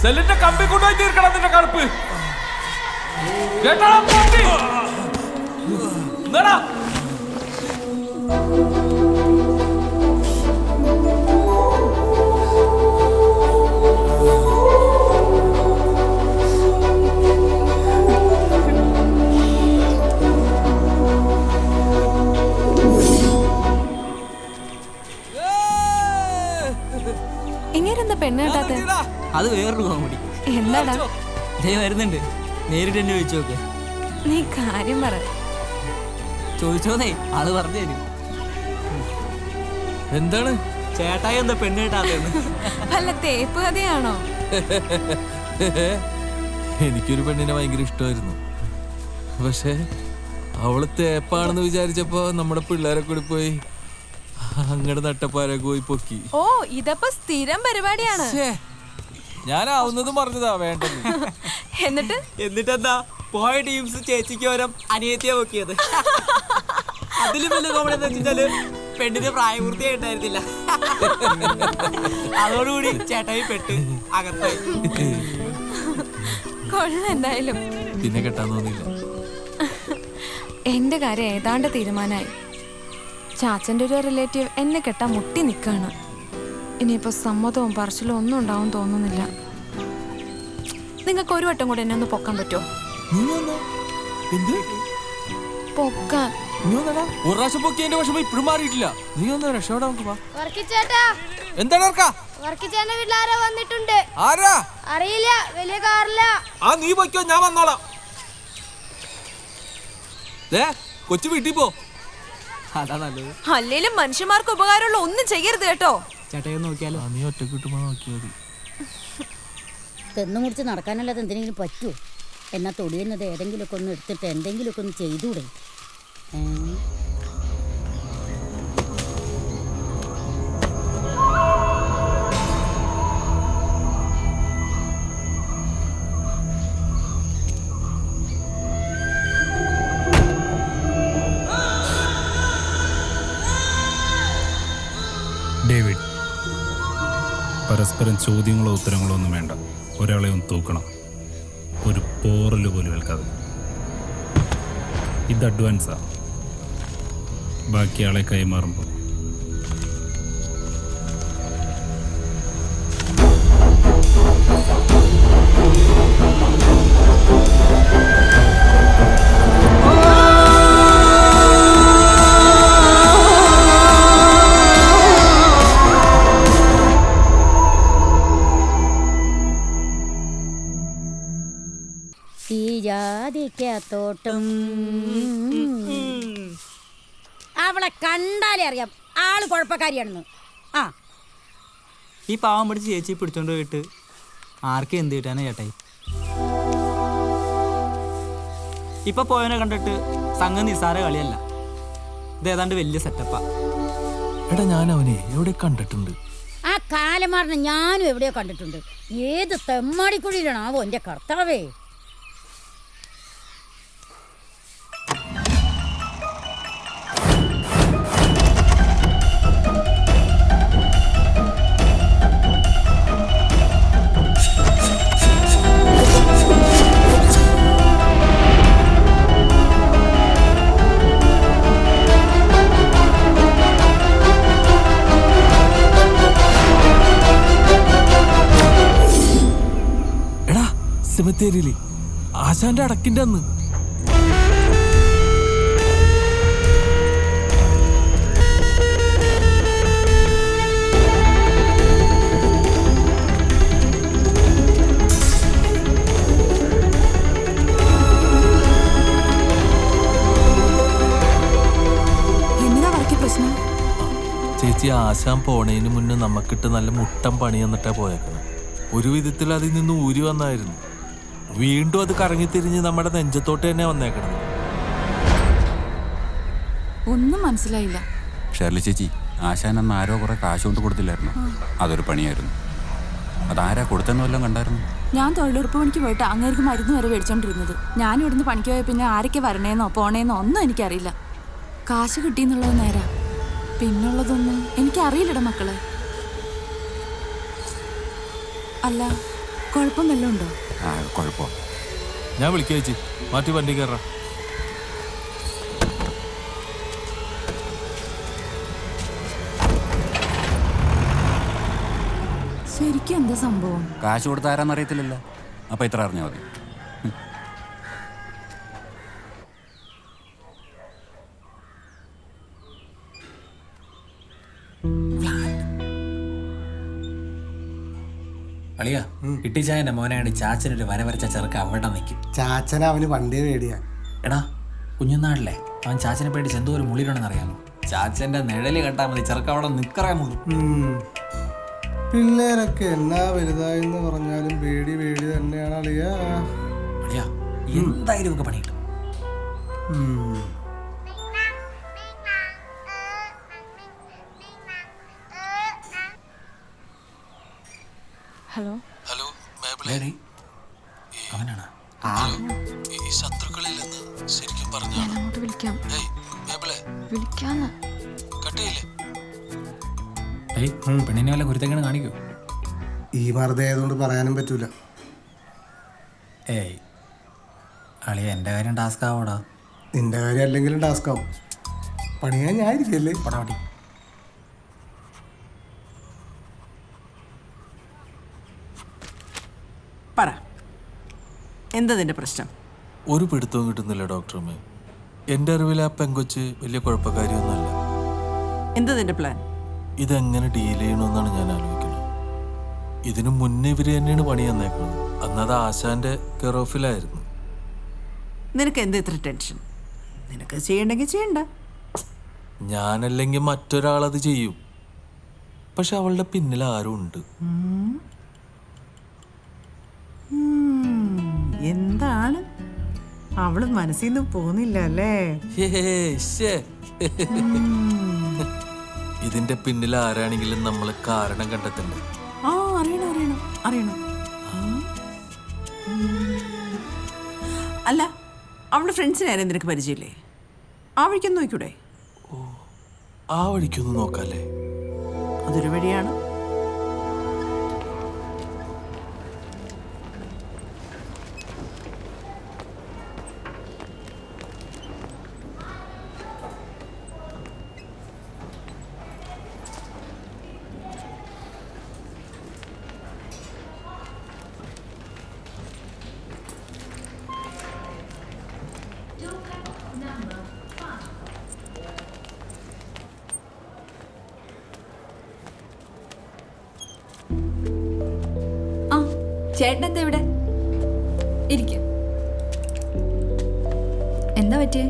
Speaker 1: സെല്ലിന്റെ കമ്പി കൊണ്ടുപോയി തീർക്കണം നിന്റെ കറുപ്പ്.
Speaker 15: ഇങ്ങനെന്താ പെണ്ണ് കേട്ടാത്ത?
Speaker 2: അത് വേറൊരു കോമഡി.
Speaker 15: എന്താടാ?
Speaker 2: വരുന്നുണ്ട്, നേരിട്ട് എന്നെ ചോദിച്ചു നോക്കെ.
Speaker 15: നീ കാര്യം പറ.
Speaker 2: ചോദിച്ചോന്നേ, ആള് പറഞ്ഞു തരും.
Speaker 1: എന്താണ്
Speaker 2: ചേട്ടായി എന്താ പെണ്ണ് കേട്ടാത്തന്ന്?
Speaker 15: വല്ല തേപ്പ് കഥയാണോ?
Speaker 1: എനിക്കൊരു പെണ്ണിനെ ഭയങ്കര ഇഷ്ടമായിരുന്നു. പക്ഷെ അവള് തേപ്പാണെന്ന് വിചാരിച്ചപ്പോ നമ്മുടെ പിള്ളേരെ കൂടി പോയി അങ്ങടെ നട്ടപ്പാരൊക്കെ പോയി പൊക്കി.
Speaker 15: ഓ, ഇതപ്പോ സ്ഥിരം പരിപാടിയാണ്.
Speaker 1: ഞാനാവുന്നതും പറഞ്ഞതാ വേണ്ടത്.
Speaker 2: എന്നിട്ടെന്താ പോയ ടീംസ് ചേച്ചിക്ക് ഓരം അനിയത്തിയാ പൊക്കിയത്. ഇതിലും വലിയ കോമഡി എന്താ വെച്ചാല് പെണ്ണിന് പ്രായപൂർത്തിയായിട്ടായിരുന്നില്ല. അതോടുകൂടി ചേട്ടായി പെട്ട് അകത്തായി.
Speaker 15: കൊള്ള എന്തായാലും
Speaker 1: പിന്നെ കെട്ടാൻ തോന്നിയില്ല.
Speaker 15: എന്റെ കാര്യം ഏതാണ്ട് തീരുമാനമായി. ചാച്ചന്റെ ഒരു റിലേറ്റീവ് എന്നെ കെട്ടാൻ മുട്ടി നിൽക്കാണ്. ഇനിയിപ്പോ സമ്മതവും പറച്ചിലും ഒന്നും ഉണ്ടാവും തോന്നുന്നില്ല. നിങ്ങൾക്ക് ഒരു വട്ടം കൂടെ എന്നെ ഒന്ന് പൊക്കാൻ പറ്റുമോ? പൊക്കാൻ
Speaker 1: ഒരു പ്രാവശ്യം പൊക്കിയതിന്റെ വിഷമം ഇപ്പോഴും മാറിയിട്ടില്ല. നീ ഒന്ന് രക്ഷപ്പെടാ. നമുക്ക് എന്താണ്
Speaker 10: വന്നിട്ടുണ്ട്.
Speaker 1: ആരാ
Speaker 10: അറിയില്ല, വലിയ കാറില്ല.
Speaker 1: നീ പൊയ്ക്കോ, ഞാൻ വന്നോളാം. കൊച്ചു വീട്ടിൽ പോ.
Speaker 2: അതാ നല്ലത്.
Speaker 15: അല്ലേലും മനുഷ്യന്മാർക്ക് ഉപകാരമുള്ള ഒന്നും ചെയ്യരുത് കേട്ടോ.
Speaker 2: ചേട്ടായി നോക്കിയാലോ?
Speaker 1: നീ ഒറ്റക്ക് കിട്ടുമ്പോ നോക്കിയാൽ മതി.
Speaker 14: തെന്നു മുറിച്ച് നടക്കാനല്ലാതെ എന്തിനെങ്കിലും പറ്റുമോ? എന്നാ തൊടിയുന്നത് ഏതെങ്കിലുമൊക്കെ ഒന്ന് എടുത്തിട്ട് എന്തെങ്കിലുമൊക്കെ ഒന്ന് ചെയ്തൂടെ?
Speaker 7: ഡേവിഡ്, പരസ്പരം ചോദ്യങ്ങളോ ഉത്തരങ്ങളോ ഒന്നും വേണ്ട. ഒരാളെ ഒന്ന് തൂക്കണം, ഒരു പോറല് പോലും ഏൽക്കാതെ. ഇത് അഡ്വാൻസാ. ബാക്കി ആളെ കൈമാറുമ്പോൾ
Speaker 14: തോട്ടം അവളെ കണ്ടാലേ അറിയാം ആള് കുഴപ്പക്കാരിയാണെന്ന്.
Speaker 2: ഈ പാവം പിടിച്ച് ചേച്ചി പിടിച്ചോണ്ട് പോയിട്ട് ആർക്കും എന്ത് കിട്ടാനാ ചേട്ടായി? ഇപ്പൊ പോയവനെ കണ്ടിട്ട് സംഘം നിസാര കളിയല്ല, ഇത് ഏതാണ്ട് വലിയ സെറ്റപ്പാ.
Speaker 1: എടാ, ഞാൻ അവനെ എവിടെ കണ്ടിട്ടുണ്ട്.
Speaker 14: ആ കാലമാറിനെ ഞാനും എവിടെയോ കണ്ടിട്ടുണ്ട്. ഏത് തെമ്മാടിക്കുഴിയിലാണാവോ എൻ്റെ കർത്താവേ.
Speaker 1: സെമിത്തേരിയില് ആശാന്റെ അടക്കിന്റെ അന്ന് ചേച്ചി, ആശാൻ പോണേന് മുന്നേ നമുക്കിട്ട് നല്ല മുട്ടം പണി എന്നിട്ടാ പോയേക്കണം. ഒരു വിധത്തിൽ അതിൽ നിന്ന് ഊരി വന്നായിരുന്നു. വീണ്ടും അത് കറങ്ങി തിരിഞ്ഞ് നമ്മുടെ നെഞ്ചത്തോട്ട് തന്നെ വന്നേക്കണം.
Speaker 15: ഒന്നും മനസ്സിലായില്ല.
Speaker 19: ഷേർലി ചേച്ചി, ആശാൻ അന്ന് ആരോ കുറെ കാശ് കൊണ്ട് കൊടുത്തില്ലായിരുന്നു? അതൊരു പണിയായിരുന്നു. അതാരാ കൊടുത്തെന്ന് വല്ലതും കണ്ടായിരുന്നു?
Speaker 15: ഞാൻ തൊഴിലുറപ്പ് പണിക്ക് പോയിട്ട് അങ്ങേർക്ക് മരുന്ന് വരെ മേടിച്ചോണ്ടിരുന്നത്. ഞാൻ ഇവിടുന്ന് പണിക്ക് പോയ പിന്നെ ആരൊക്കെ വരണേന്നോ പോണേന്നോ ഒന്നും എനിക്കറിയില്ല. കാശ് കിട്ടിയെന്നുള്ളത് നേരാ, പിന്നുള്ളതൊന്നും എനിക്കറിയില്ലട മക്കളെ. അല്ല, കുഴപ്പം വല്ലതും ഉണ്ടോ?
Speaker 19: കുഴപ്പം.
Speaker 1: ഞാൻ വിളിക്കാം ചേച്ചി, മാറ്റി വണ്ടി കയറാം.
Speaker 15: ശരിക്കും എന്താ സംഭവം?
Speaker 19: കാശ് കൊടുത്ത ആരാന്ന് അറിയത്തില്ലല്ലോ, അപ്പൊ ഇത്ര അറിഞ്ഞാൽ മതി.
Speaker 2: അളിയാ, ഇട്ടിച്ചായന്റെ മോനാണ് ചാച്ചനൊരു വര വരച്ച ചെറുക്ക അവിടെ നിൽക്കും.
Speaker 8: ചാച്ചന അവന് പണ്ടേ പേടിയാ.
Speaker 2: എടാ, കുഞ്ഞുനാളിലെ അവൻ ചാച്ചനെ പേടിച്ച് എന്തോ ഒരു മുളിയിലുണ്ടെന്ന് അറിയാമോ? ചാച്ചന്റെ നിഴല് കണ്ടാൽ മതി, ചെറുക്ക അവിടെ നിക്കറേ മുള്ളു.
Speaker 8: പിള്ളേരൊക്കെ എന്നാ വലുതായെന്ന് പറഞ്ഞാലും പേടി പേടി തന്നെയാണ് അളിയാ.
Speaker 2: അളിയാ, എന്തായാലും ഒക്കെ പണി കിട്ടും.
Speaker 15: ഹലോ
Speaker 1: ഹലോ,
Speaker 2: അവനാണ്.
Speaker 1: ഈ ശത്രുക്കളില്ലെന്ന് ശരിക്കും പറഞ്ഞാണ്.
Speaker 15: അങ്ങോട്ട് വിളിക്കാം.
Speaker 3: വിളിക്കാന്ന്.
Speaker 2: പെണ്ണിനെ വല്ല കുരുത്തങ്ങനെ കാണിക്കൂ.
Speaker 8: ഈ വെറുതെ ആയതുകൊണ്ട് പറയാനും പറ്റൂല.
Speaker 2: ഏയ് അളിയ എൻ്റെ കാര്യം ടാസ്ക് ആവോടാ.
Speaker 8: നിന്റെ കാര്യം അല്ലെങ്കിലും ടാസ്ക് ആവും. പണിയാൻ ഞാൻ ഇരിക്കല്ലേ.
Speaker 2: പടാവട്ടി
Speaker 9: പറ, എന്താ നിന്റെ പ്രശ്നം?
Speaker 1: ഒരു പിടുത്തവും കിട്ടുന്നില്ല ഡോക്ടറമ്മേ. എൻ്റെ അറിവിൽ ആ പെങ്കൊച്ച് വലിയ കുഴപ്പക്കാരിയൊന്നുമല്ല.
Speaker 9: എന്താ നിന്റെ പ്ലാൻ?
Speaker 1: ഇതെങ്ങനെ ഡീൽ ചെയ്യണമെന്നാണ് ഞാൻ ആലോചിക്കുന്നത്. ഇതിനു മുന്നേ ഇവര് തന്നെയാണ് പണി തന്നേക്കുന്നത്. അന്നത് ആശാന്റെ കെയർ ഓഫിലായിരുന്നു.
Speaker 9: നിനക്ക് എന്താ ഇത്ര ടെൻഷൻ? നിനക്ക് ചെയ്യണ്ടെങ്കിൽ ചെയ്യണ്ട.
Speaker 1: ഞാനല്ലെങ്കിൽ മറ്റൊരാളത് ചെയ്യും. പക്ഷെ അവളുടെ പിന്നിൽ ആരും ഉണ്ട്.
Speaker 9: എന്താണ് അവള് മനസ്സിൽ നിന്ന് പോകുന്നില്ല അല്ലേ?
Speaker 1: ഇതിന്റെ പിന്നിൽ ആരാണെങ്കിലും നമ്മൾ കാരണം കണ്ടെത്തണ്ടേ?
Speaker 9: അറിയണം അറിയണം അറിയണം. അല്ല, അവളുടെ ഫ്രണ്ട്സിനെ ആരും നിനക്ക് പരിചയമില്ലേ? ആ വഴിക്കൊന്ന് നോക്കൂടെ?
Speaker 1: ആ വഴിക്കൊന്ന് നോക്കാല്ലേ?
Speaker 9: അതൊരു വഴിയാണ്.
Speaker 20: ചേട്ടൻ എന്താ ഇവിടെ? ഇരിക്കും. എന്താ പറ്റിയേ?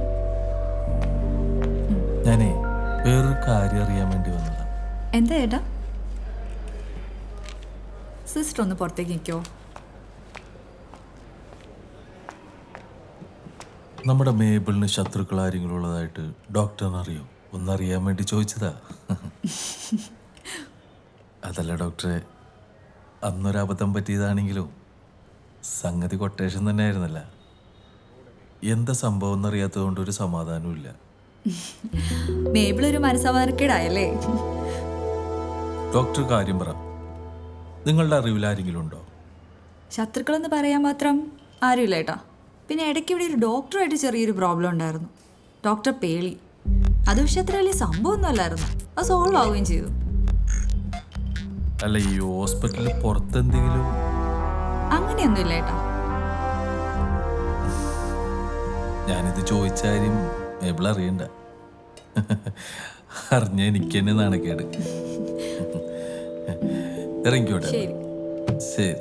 Speaker 1: ഞാനേ വേറൊരു കാര്യം അറിയാൻ വേണ്ടി വന്നതാ.
Speaker 20: എന്താ ചേട്ടാ? സിസ്റ്റർ ഒന്ന് പുറത്തേക്ക് നിൽക്കോ?
Speaker 1: നമ്മുടെ മേബിളിന് ശത്രുക്കൾ ആരെങ്കിലും ഉള്ളതായിട്ട് ഡോക്ടറിന് അറിയോ? ഒന്നറിയാൻ വേണ്ടി ചോദിച്ചതാ. അതല്ല ഡോക്ടറെ, അന്നൊരബദ്ധം പറ്റിയതാണെങ്കിലും സംഗതി കൊട്ടേഷൻ തന്നെ ആയിരുന്നല്ല. എന്താ സംഭവം എന്നറിയാത്തത് കൊണ്ട് ഒരു സമാധാനവും ഇല്ല.
Speaker 20: മേബിളൊരു മനസ്സമാധാനക്കേടായല്ലേ?
Speaker 1: ഡോക്ടർ കാര്യം പറ. നിങ്ങളുടെ അറിവിൽ ആരെങ്കിലും ഉണ്ടോ?
Speaker 20: ശത്രുക്കളെന്ന് പറയാൻ മാത്രം ആരുമില്ല ഏട്ടാ. പിന്നെ ഇടയ്ക്ക് ഇവിടെ ഒരു ഡോക്ടറായിട്ട് ചെറിയൊരു പ്രോബ്ലം ഉണ്ടായിരുന്നു. ഡോക്ടർ പേളി. അത് പക്ഷെ അത്ര വലിയ സംഭവമൊന്നും അല്ലായിരുന്നു. അത് സോൾവ് ആവുകയും ചെയ്തു.
Speaker 1: അല്ല, ഈ ഹോസ്പിറ്റലിൽ പുറത്തെന്തെങ്കിലും?
Speaker 20: അങ്ങനെയൊന്നുമില്ല ഏട്ടാ.
Speaker 1: ഞാനിത് ചോദിച്ച കാര്യം മേബിൾ അറിയണ്ട. അറിഞ്ഞ എനിക്ക് തന്നെ നാണക്കേട്. ഇറങ്ങിക്കോട്ടെ. ശരി.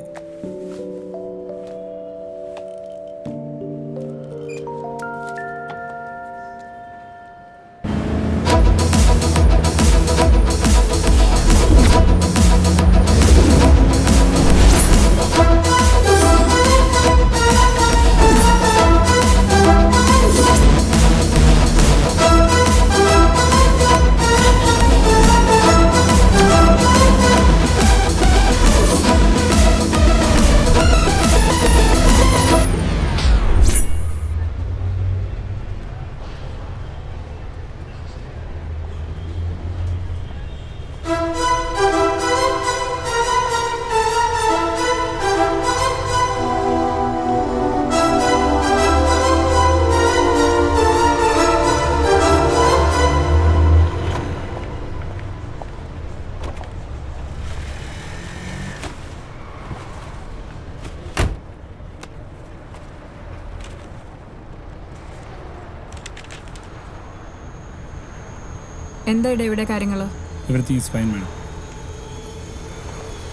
Speaker 13: എന്താ ഇവിടെ കാര്യങ്ങൾ?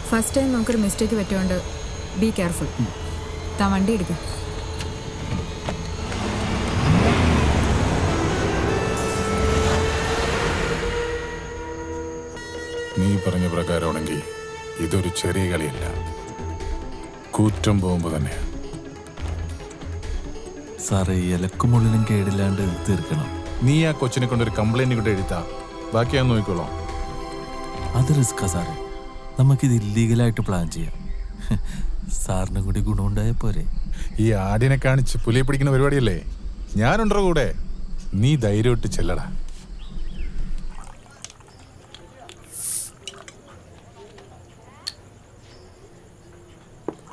Speaker 13: ഫസ്റ്റ് ടൈം നമുക്കൊരു മിസ്റ്റേക്ക് പറ്റുകൊണ്ട് ബി കെയർഫുൾ. താൻ വണ്ടി എടുക്കും.
Speaker 7: നീ പറഞ്ഞ പ്രകാരമാണെങ്കിൽ ഇതൊരു ചെറിയ കളിയല്ല, കൂറ്റം പോകുമ്പോൾ തന്നെ.
Speaker 1: സാറേ, ഇലക്കുമുള്ളിനും കേടില്ലാണ്ട് തീർക്കണം.
Speaker 7: നീ ആ കൊച്ചിനെ കൊണ്ടൊരു കംപ്ലൈന്റ് കൂടെ എഴുതാ, ബാക്കി ഞാൻ നോക്കിക്കോളാം.
Speaker 1: അത് റിസ്ക്കാ സാറേ. നമുക്കിത് ഇല്ലീഗലായിട്ട് പ്ലാൻ ചെയ്യാം. സാറിനും കൂടി ഗുണമുണ്ടായ പോരെ?
Speaker 7: ഈ ആടിനെ കാണിച്ച് പുലിയെ പിടിക്കുന്ന പരിപാടിയല്ലേ? ഞാനുണ്ടോ കൂടെ? നീ ധൈര്യമായിട്ട് ചെല്ലടാ.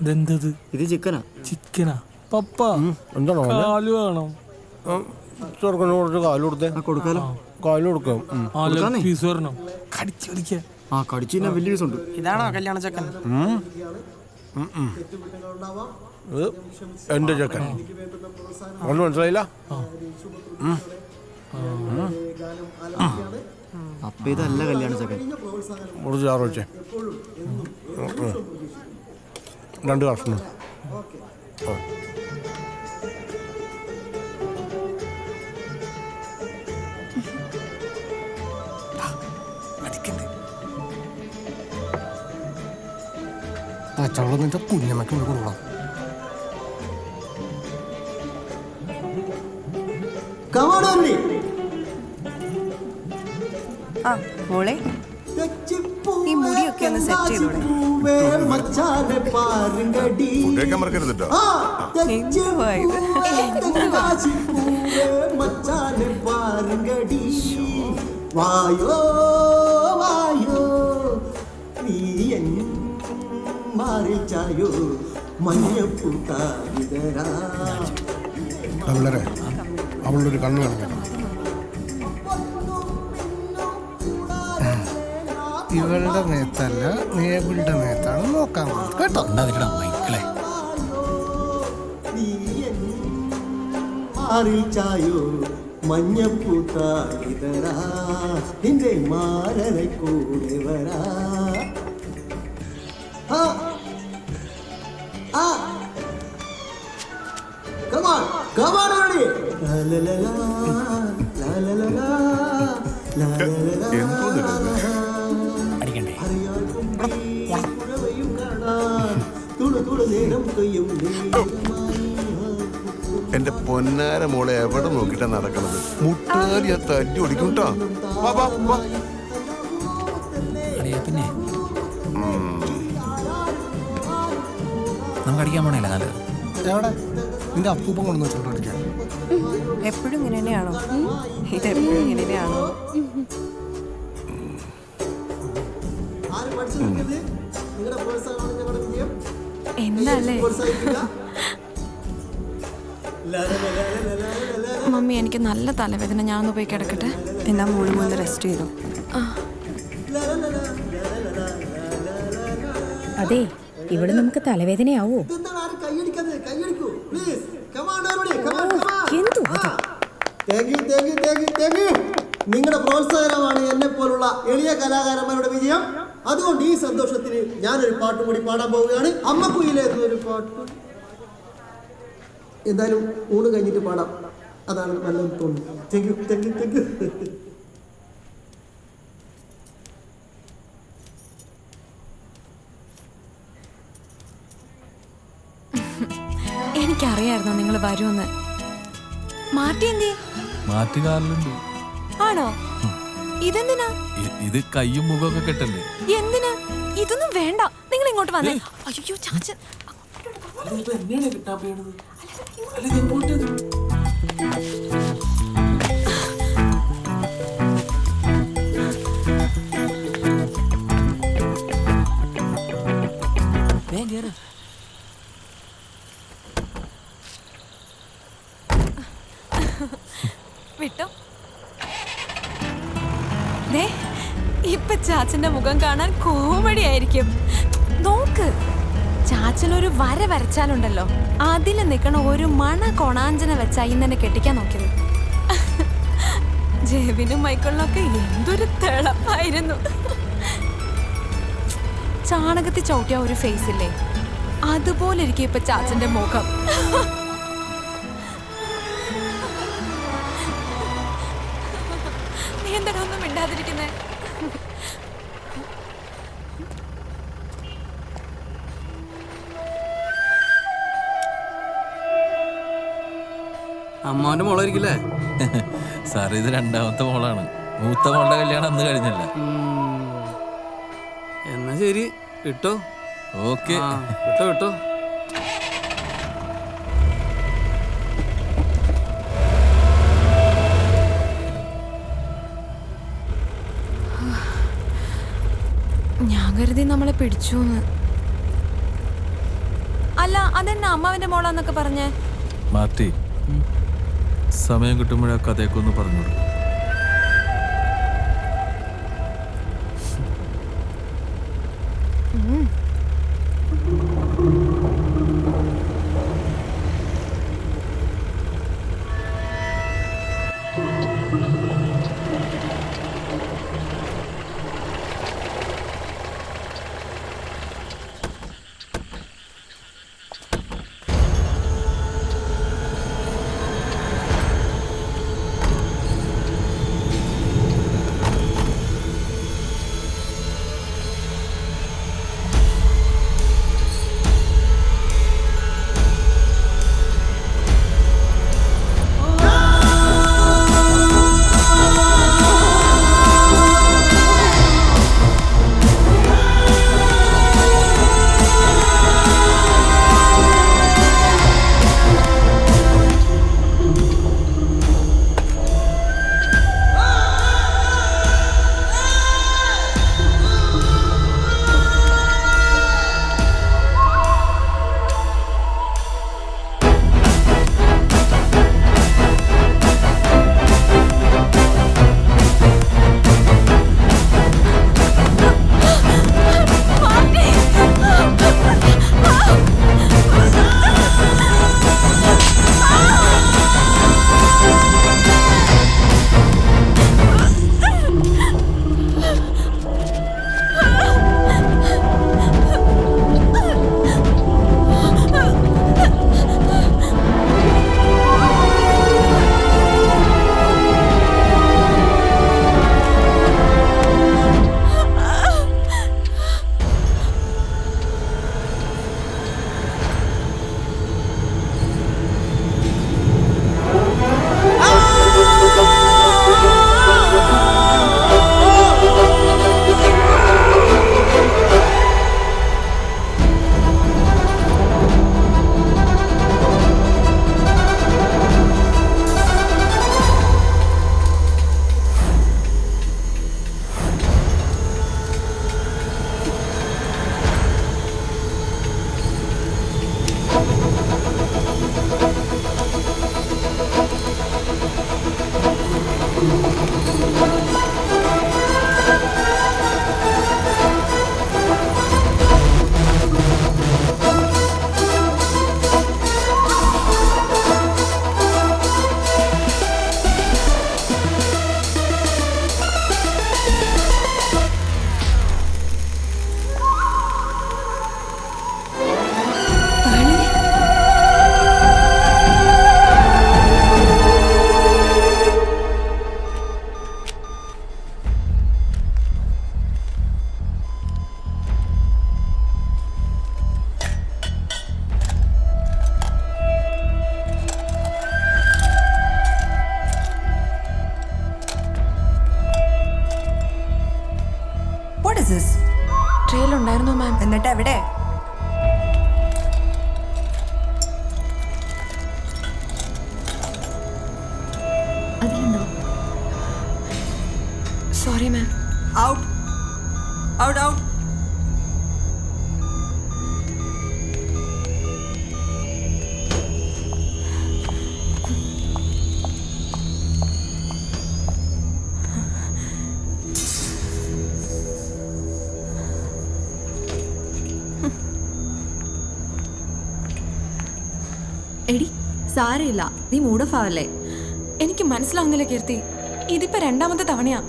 Speaker 2: ഇതെന്തത്?
Speaker 16: ഇത് ചിക്കനാ.
Speaker 2: ചിക്കനാ? പപ്പ
Speaker 12: എന്താണോ
Speaker 2: കാല് വേണം.
Speaker 12: ചെറുക്കന് കുറച്ച് കാല് കൊടുത്തേ.
Speaker 16: കൊടുക്കാലോ.
Speaker 12: കാല് കൊടുക്കാം.
Speaker 2: പീസ് വരണം. കടിച്ചു വലിക്കാൻ.
Speaker 16: ആ കടിച്ചു തന്നെ വലിയ പീസ് ഉണ്ട്.
Speaker 2: ഇതാണോ കല്യാണ ചക്കൻ?
Speaker 12: എന്റെ ചക്കൻ ഒന്ന് മനസ്സിലായില്ല.
Speaker 16: അപ്പൊ ഇതല്ല കല്യാണ ചക്കൻ.
Speaker 12: കുറച്ച് ചാറ് വെച്ചേ. 2 കഷ്ണം. ചവളന്നിട്ട് കുഞ്ഞമ്മക്ക് കൊടുക്കണം.
Speaker 3: ആ മോളെ ഈ മുടിയൊക്കെ ഒന്ന് സെറ്റ് ചെയ്തോടെ.
Speaker 17: ഫുഡൊക്കെ മറക്കരുത് കേട്ടോ.
Speaker 8: വായോ വായോ നീ മാറിച്ചായോ മഞ്ഞപ്പൂട്ടാ.
Speaker 4: വളരെ അവളൊരു കണ്ണ് കാണിക്കണം.
Speaker 12: ഇവളുടെ മേത്തല്ല നേബിളുടെ മേത്താണ് നോക്കാൻ കേട്ടോ.
Speaker 2: മൈക്കിളെ
Speaker 8: മാറിച്ചായോ മഞ്ഞപ്പൂത്താ നിന്റെ മാരനെ കൂടെ വരാ. Come on, come on, Arnie. La la la la, la la la la, la la la la.
Speaker 2: അടിക്കണ്ടേ?
Speaker 17: എന്റെ പൊന്നാര മോളെ എവിടെ നോക്കിട്ടാ നടക്കണത്? മുട്ടുകാരി തല്ലി ഓടിക്കും കേട്ടോ.
Speaker 2: പിന്നെ നമുക്ക് അടിക്കാൻ പോണല്ലേ നല്ലത്.
Speaker 12: എവിടെ നിന്റെ അപ്പൂപ്പൻ കൊണ്ടു വെച്ചോണ്ടിരിക്കാൻ?
Speaker 3: എപ്പോഴും ഇങ്ങനെ തന്നെയാണോ? ഇതെപ്പോഴും ഇങ്ങനെ തന്നെയാണോ? എന്താല്ലേ മമ്മി, എനിക്ക് നല്ല തലവേദന. ഞാനൊന്ന് പോയി കിടക്കട്ടെ. എന്നാ മോള് മൂന്ന് റെസ്റ്റ് ചെയ്തു.
Speaker 14: അതെ, ഇവിടെ നമുക്ക് തലവേദനയാവോ?
Speaker 8: നിങ്ങളുടെ പ്രോത്സാഹനമാണ് എന്നെ പോലുള്ള എളിയ കലാകാരന്മാരുടെ വിജയം. അതുകൊണ്ട് ഈ സന്തോഷത്തിന് ഞാനൊരു പാട്ടും കൂടി പാടാൻ പോവുകയാണ്. അമ്മക്കുയിലേതൊരു പാട്ട്. എന്തായാലും ഊണ് കഴിഞ്ഞിട്ട് പാടാം, അതാണ് നല്ലത് തോന്നുന്നു. Thank you, thank you, thank you.
Speaker 3: എനിക്കറിയായിരുന്നു നിങ്ങൾ വരുമെന്ന്. മാറ്റി എന്തേ?
Speaker 1: മാറ്റി കാറിലുണ്ട്.
Speaker 3: ആണോ? ഇതെന്തിനാ?
Speaker 1: ഇത് കയ്യും മുഖമൊക്കെ കെട്ടല്ലേ?
Speaker 3: എന്തിനാ? ഇതൊന്നും വേണ്ട. നിങ്ങൾ ഇങ്ങോട്ട് വന്നേ. അയ്യോ ചാച്ചൻ. വിട്ടോ. ഇപ്പൊ ചാച്ചന്റെ മുഖം കാണാൻ കോമഡി ആയിരിക്കും. നോക്ക്, ചാച്ചനൊരു വര വരച്ചാലുണ്ടല്ലോ, അതിൽ നിൽക്കണ ഒരു മണ കൊണാഞ്ചന വെച്ചാ ഇന്നെ കെട്ടിക്കാൻ നോക്കിയത്. ജെവിനും മൈക്കിളിനൊക്കെ എന്തൊരു തിളപ്പായിരുന്നു. ചാണകത്തിൽ ചവിട്ടിയ ഒരു ഫേസ് ഇല്ലേ, അതുപോലെ ഇരിക്കും ഇപ്പൊ ചാച്ചന്റെ മുഖം. നീ എന്താ ഒന്നും മിണ്ടാതിരിക്കുന്നേ?
Speaker 16: അമ്മാവന്റെ മോളായിരിക്കില്ലേ?
Speaker 1: സാർ, ഇത് രണ്ടാമത്തെ മോളാണ്. മൂത്ത മോളുടെ കല്യാണം അന്ന് കഴിഞ്ഞല്ല.
Speaker 16: എന്നാ ശരി, ഇട്ടോ.
Speaker 1: ഓക്കെ,
Speaker 16: ഇട്ടോ ഇട്ടോ.
Speaker 3: ഞാൻ കരുതി നമ്മളെ പിടിച്ചു. അതെന്നെ അമ്മാവിന്റെ മോളാന്നൊക്കെ പറഞ്ഞേ?
Speaker 1: മാറ്റി സമയം കിട്ടുമ്പോഴാ കഥയൊക്കെ ഒന്ന് പറഞ്ഞോളൂ.
Speaker 3: ട്രെയിലുണ്ടായിരുന്നു മാം.
Speaker 20: എന്നിട്ട് എവിടെ? അതിലുണ്ടോ?
Speaker 3: Sorry ma'am.
Speaker 20: Out out out. എടി സാരമില്ല, നീ മൂഡ് ഓഫ് ആവല്ലേ.
Speaker 3: എനിക്ക് മനസ്സിലാവുന്നില്ല കീർത്തി, ഇതിപ്പോ രണ്ടാമത്തെ തവണയാ.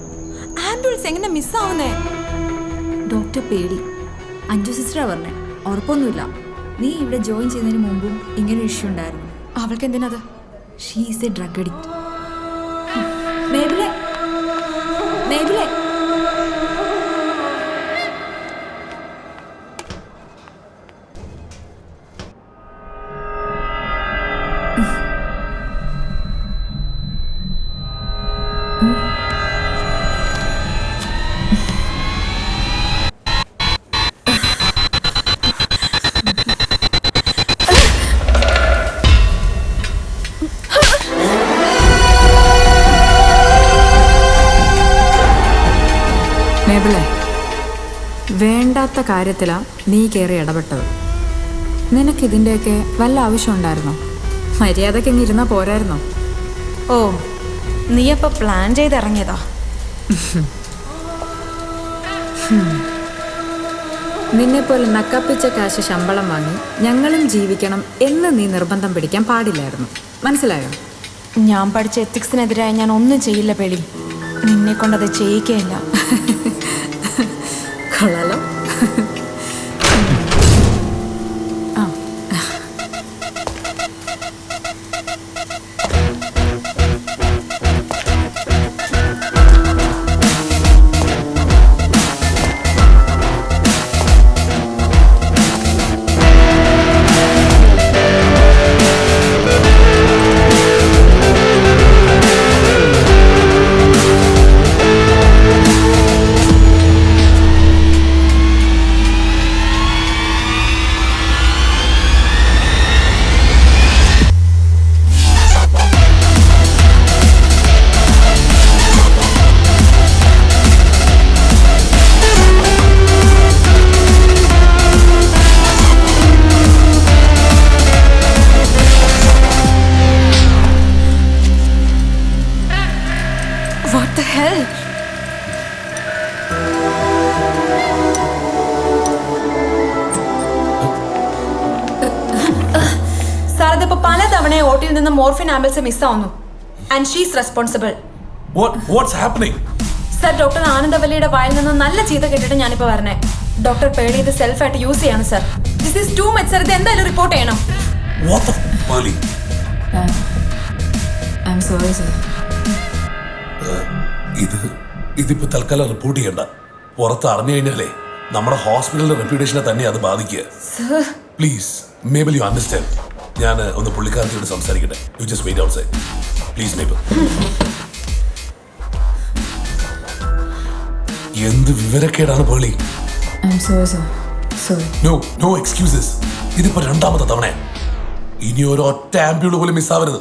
Speaker 3: ആംബുലൻസ് എങ്ങനെ മിസ്സാവുന്നേ?
Speaker 20: ഡോക്ടർ പേടി. അഞ്ജു സിസ്റ്ററാ പറഞ്ഞേ, ഉറപ്പൊന്നുമില്ല. നീ ഇവിടെ ജോയിൻ ചെയ്യുന്നതിന് മുമ്പും ഇങ്ങനെ ഒരു ഇഷ്യൂ ഉണ്ടായിരുന്നു.
Speaker 3: അവൾക്ക് എന്തിനത്?
Speaker 20: She is a drug addict. മേബിലെ മേബിലെ
Speaker 13: വേണ്ടാത്ത കാര്യത്തിലാണ് നീ കയറി ഇടപെട്ടത്. നിനക്ക് ഇതിൻ്റെയൊക്കെ വല്ല ആവശ്യം ഉണ്ടായിരുന്നോ? മര്യാദയ്ക്ക് അങ്ങ് ഇരുന്നാൽ പോരായിരുന്നോ?
Speaker 3: ഓ, നീ അപ്പൊ പ്ലാൻ ചെയ്തിറങ്ങിയതാ?
Speaker 13: നിന്നെപ്പോലെ നക്കപ്പിച്ച കാശ് ശമ്പളം വാങ്ങി ഞങ്ങളും ജീവിക്കണം എന്ന് നീ നിർബന്ധം പിടിക്കാൻ പാടില്ലായിരുന്നു. മനസ്സിലായോ?
Speaker 3: ഞാൻ പഠിച്ച എത്തിക്സിനെതിരായി ഞാൻ ഒന്നും ചെയ്യില്ല പേളി. നിന്നെ കൊണ്ടത് ചെയ്യിക്കുകയില്ല.
Speaker 13: കൊള്ളാലോ.
Speaker 3: ഓട്ടിൽ നിന്ന് മോർഫിൻ ആംബുലൻസ് മിസ്സാവുന്നു. And she is responsible. Sir, doctor ആനന്ദവല്ലിയുടെ വായിൽ നിന്ന് നല്ല ചീത്ത കേട്ടിട്ട് ഞാനിപ്പോ വരണേ. ഡോക്ടർ പേളി ഇത് സെൽഫായിട്ട് യൂസ് ചെയ്യാണ് sir. This is too much sir. ഇത് എന്തായാലും റിപ്പോർട്ട് ചെയ്യണം.
Speaker 5: ഇതിപ്പോ തൽക്കാലം റിപ്പോർട്ട് ചെയ്യണ്ട. പുറത്ത് അറിഞ്ഞു കഴിഞ്ഞാലേ നമ്മുടെ ഹോസ്പിറ്റലിന്റെ റെപ്യൂട്ടേഷനെ തന്നെ അത് ബാധിക്കുക. Please Mabel you understand. ഞാൻ ഒന്ന് പുള്ളിക്കാരത്തിയോട് സംസാരിക്കട്ടെ. You just wait outside please Mabel. എന്ത് വിവരക്കേടാണ് പേളി. No excuses. ഇതിപ്പോ രണ്ടാമത്തെ തവണ. ഇനി ഒരു ഒറ്റ ആംബ്യൂള് പോലും മിസ്സാവരുത്.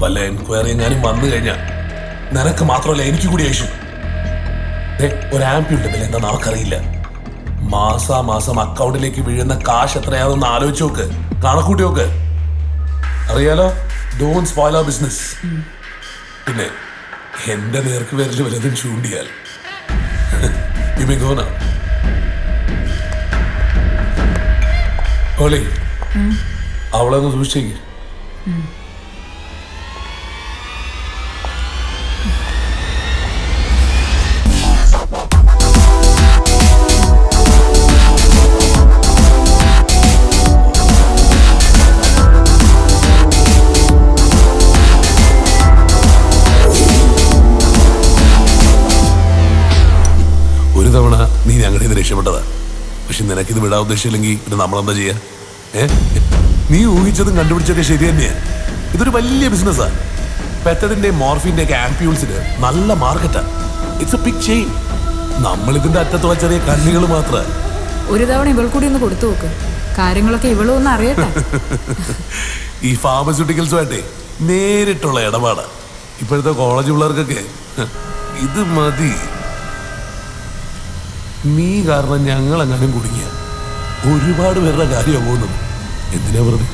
Speaker 5: വല്ല എൻക്വയറി എങ്ങാനും വന്നു കഴിഞ്ഞാൽ നിനക്ക് മാത്രമല്ല എനിക്ക് കൂടി ഇഷ്യൂ. ഒരു ആംബ്യൂളിന്റെ വില എന്താ നമുക്കറിയില്ല. മാസാമാസം അക്കൗണ്ടിലേക്ക് വീഴുന്ന കാശ് എത്രയാണെന്ന് ആലോചിച്ച് നോക്ക്, കണക്കൂട്ടി നോക്ക്. അറിയാലോ, ഡോണ്ട് സ്പോയിൽ അവർ ബിസിനസ്. പിന്നെ എന്റെ നേർക്ക് വരല് വല്ലതും ചൂണ്ടിയാൽ ഓളി അവളെ ഒന്ന് സൂക്ഷിച്ചേക്ക്. നീ ഞങ്ങളുടെ ഇത് രക്ഷപ്പെട്ടതാ. പക്ഷെ നിനക്കിത് വിടാൻ ഉദ്ദേശമില്ലെങ്കിൽ പിന്നെ നമ്മളെന്താ ചെയ്യാ? നീ ഊഹിച്ചതും കണ്ടുപിടിച്ചൊക്കെ ശരി തന്നെയാ. ഇതൊരു വലിയ ബിസിനസ്സാ. പെറ്റഡിന്റെ മോർഫിന്റെ ഒക്കെ ആംപ്യൂൾസിന് നല്ല മാർക്കറ്റാ. It's a big chain. നമ്മളിതിന്റെ അറ്റത്ത് വെച്ച ചെറിയ കണ്ണികൾ മാത്രം.
Speaker 13: ഒരു തവണ ഇവൾ കൂടി ഒന്ന് കൊടുത്തു നോക്ക്. കാര്യങ്ങളൊക്കെ ഇവളും ഒന്ന് അറിയട്ടെ.
Speaker 5: ഈ ഫാർമസ്യൂട്ടിക്കൽസുമായിട്ടേ നേരിട്ടുള്ള ഇടപാടാ. ഇപ്പോഴത്തെ കോളേജ് പിള്ളേർക്കൊക്കെ ഇത് മതി. നീ കാരണം ഞങ്ങൾ എങ്ങാനും കുടുങ്ങിയ ഒരുപാട് പേരുടെ കാര്യമാണ് പോകുന്നത്. എന്തിനാ വെറുതെ?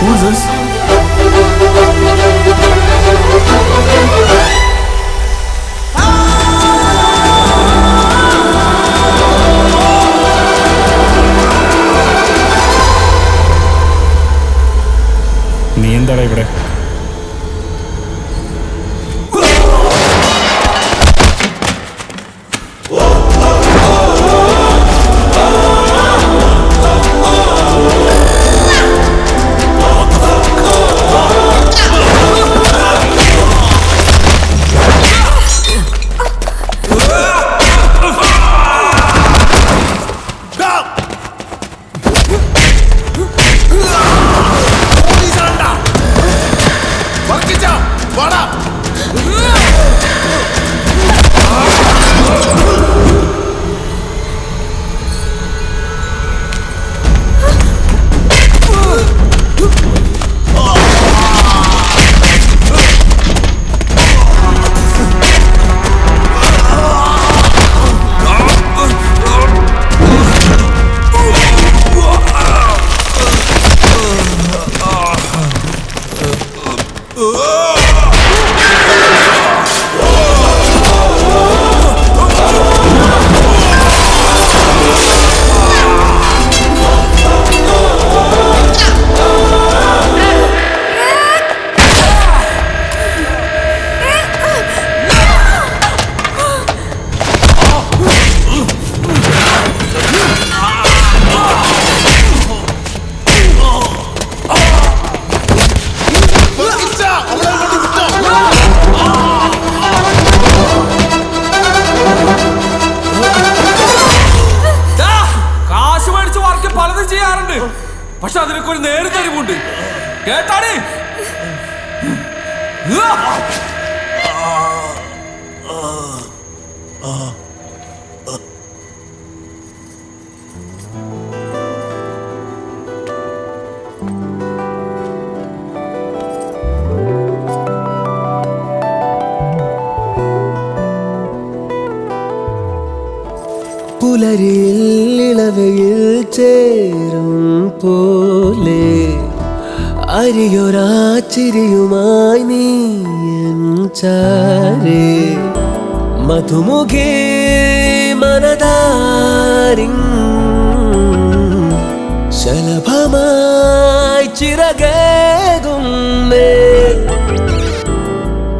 Speaker 5: Who's this?
Speaker 7: നീ എന്താടാ ഇവിടെ?
Speaker 1: കേട്ടാടി?
Speaker 6: പുലരിയിൽ ഇളവയിൽ ചേരും പോലെ അരിയൊരാച്ചിരിയുമായി നീ എൻ ചാരേ മധുമുഖേ മനതാരിൻ ശലഭമായി ചിറകേകുന്നേ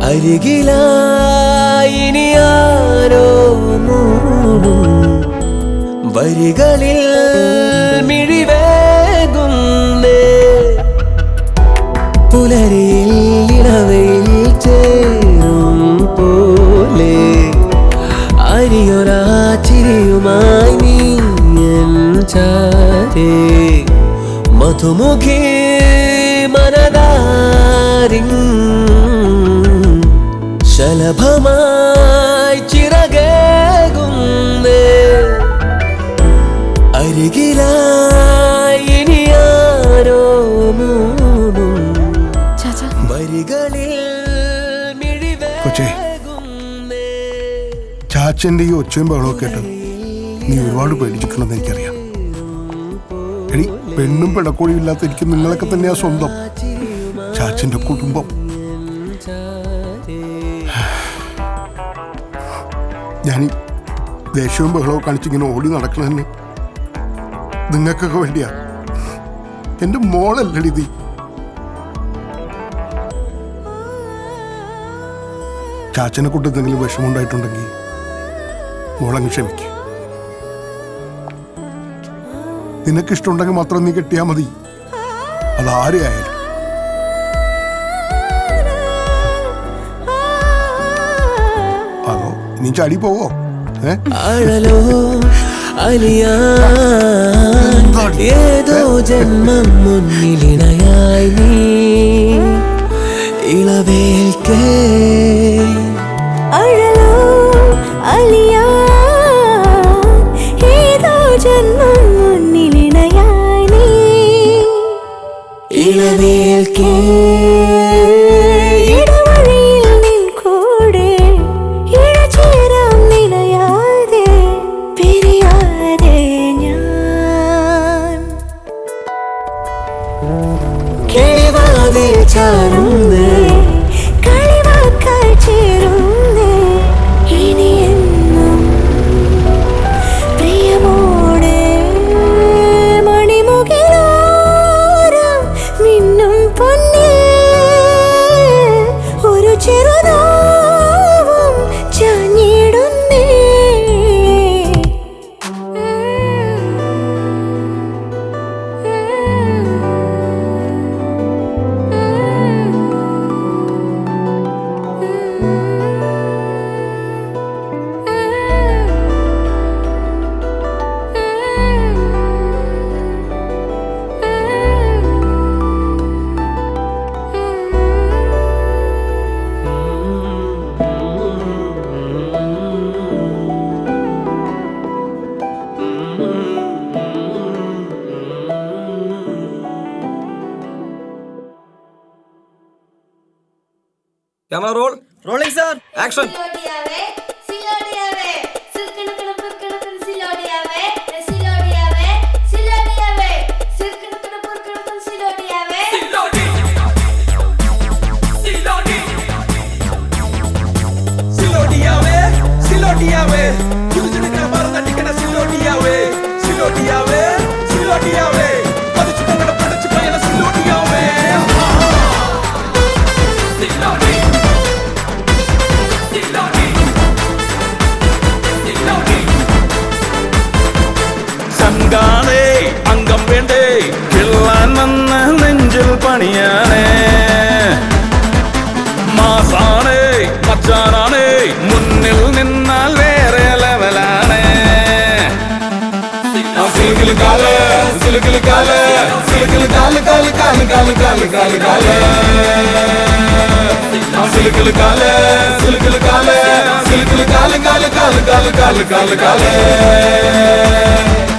Speaker 6: അരികിലായി ഇനി ആരോ മൂടും വരികളിൽ മിഴിവേകുന്നേ പുലരിയിൽ ഇളവയിൽ ചേരും പോലെ അരിയൊരാച്ചിരിയുമായി നീ എൻ ചാരേ മധുമുഖി മനതാരിൻ ശലഭമായി ചിറകേകുന്നേ അരികിലായി ഇനി ആരോ മൂടും വരികളിൽ
Speaker 4: കൊച്ചേ, ചാച്ചന്റെ ഈ ഒച്ചയും ബഹളവും കേട്ട് നീ ഒരുപാട് പേടിച്ചിട്ടുണ്ടെന്ന് എനിക്കറിയാം. എടി, പെണ്ണും പിടക്കോഴിയും ഇല്ലാത്ത എനിക്ക് നിങ്ങളൊക്കെ തന്നെയാ സ്വന്തം. ചാച്ചന്റെ കുടുംബം. ഞാൻ ദേഷ്യവും ബഹളവും കാണിച്ചിങ്ങനെ ഓടി നടക്കണമെന്ന് നിങ്ങൾക്കൊക്കെ വേണ്ടിയാ. എന്റെ മോളല്ലടി ഇത്. ചാച്ചനെ കൊണ്ട് എന്തെങ്കിലും വിഷമമുണ്ടായിട്ടുണ്ടെങ്കിൽ മോളങ്ങ് ക്ഷമിക്കും. നിനക്കിഷ്ടമുണ്ടെങ്കിൽ മാത്രം നീ കെട്ടിയാ മതി, അതാരെയായാലും. അതോ നീ ചാടി പോവോ?
Speaker 6: അഴലോ അലിയാൻ ഏതോ ജന്മം മുന്നിലിണയായി നീ ഇളവേൽക്കേ
Speaker 11: അഴലോ അലിയാൻ ഏതോ ജന്മം മുന്നിലിണയായി നീ
Speaker 6: ഇളവേൽക്കേ
Speaker 11: ഇടവഴിയിൽ നിൻ കൂടെ ഇഴചേരാം നിലയാതെ പിരിയാതെ ഞാൻ
Speaker 6: കിളിവാതിൽ ചാരുന്നേ
Speaker 11: കളിവാക്കാൽ ചേരുന്നേ ഇനി എന്നും പ്രിയമോടെ മണിമുകിലോരം മിന്നും പൊന്നേ ഒരു ചെറുതാവും ചാഞ്ഞിടുന്നേ
Speaker 22: Camera roll. Rolling, sir. Action.
Speaker 21: സംഗാണേ അംഗം വേണ്ടേ കിള്ളാൻ വന്ന നെഞ്ചിൽ പണിയാണേ മാസാണേ മച്ചാനാണേ മുന്നിൽ നിന്നാൽ വേറെ ലെവലാണേ സിലുകിലുകാലേ സിലിക്കിൽ കാല് കാല് കാല് കാല് കാല് കാല് കാല് സിലിക്കിൽ കാല് സിലിക്കിൽ കാല് സിലിക്കിൽ കാല് കാല് കാല് കാല് കാല് കാല് കാല്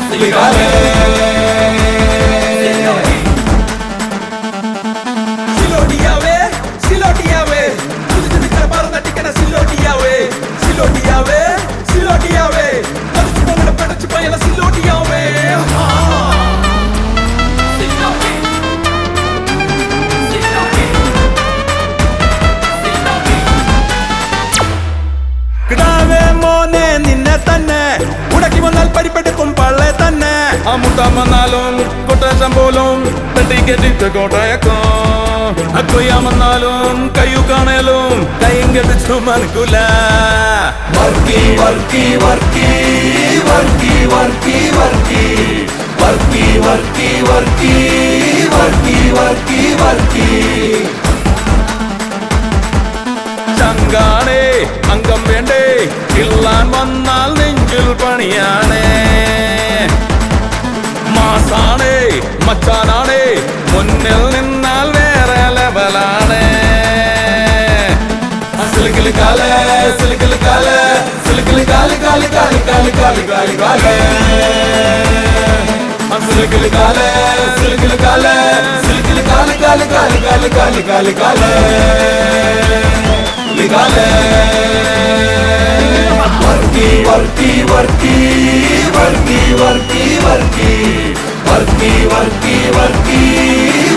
Speaker 21: സിലിക്കാല് സിലോട്ടിയാവേ സിലോട്ടിയാവേ കുതിച്ചിട്ട് പറന്നടിക്കണ സിലോട്ടിയാവേ സിലോട്ടിയാവേ സിലോട്ടിയാവേ പടച്ചു പോയാല സിലോട്ടിയാവേ കിടാവേ മോനെ നിന്നെ തന്നെ ഉടക്കി വന്നാൽ പരിപ്പെടുക്കും പള്ളെ തന്നെ ആ മുട്ടാൻ വന്നാലും കൊട്ടേഷൻ പോലും തട്ടി കെട്ടിട്ട് കോട്ടയക്കോ അക്കൊയ്യാൻ വന്നാലും കയ്യു കാണലും കൈയും കെട്ടിച്ചു മനക്കൂല വർക്കി വർക്കി വർക്കി വർക്കി വർക്കി വർക്കി വർക്കി വർക്കി വർക്കി വർക്കി വർക്കി വർക്കി ചങ്കാണേ അംഗം വേണ്ടേ കിള്ളാൻ വന്നാൽ നെഞ്ചിൽ പണിയാണേ മാസാണേ മച്ചാനാണേ മുന്നിൽ നിന്നാൽ വേറെ ലെവലാണേ സിലിക്കിൽ കാല് സിലിക്കിൽ കാല് സിലിക്കിൽ കാല് കാല് കാല് കാല് കാല് കാല് കാല് സിലിക്കിൽ കാല് സിലിക്കിൽ കാല് സിലിക്കിൽ കാല് കാല് കാല് കാല് കാല് കാല് കാല് Ligale Worky, worky, worky Worky, worky, worky Worky, worky, worky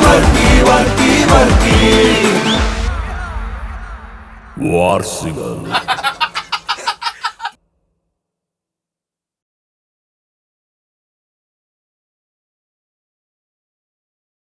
Speaker 21: Worky, worky, worky Warsigal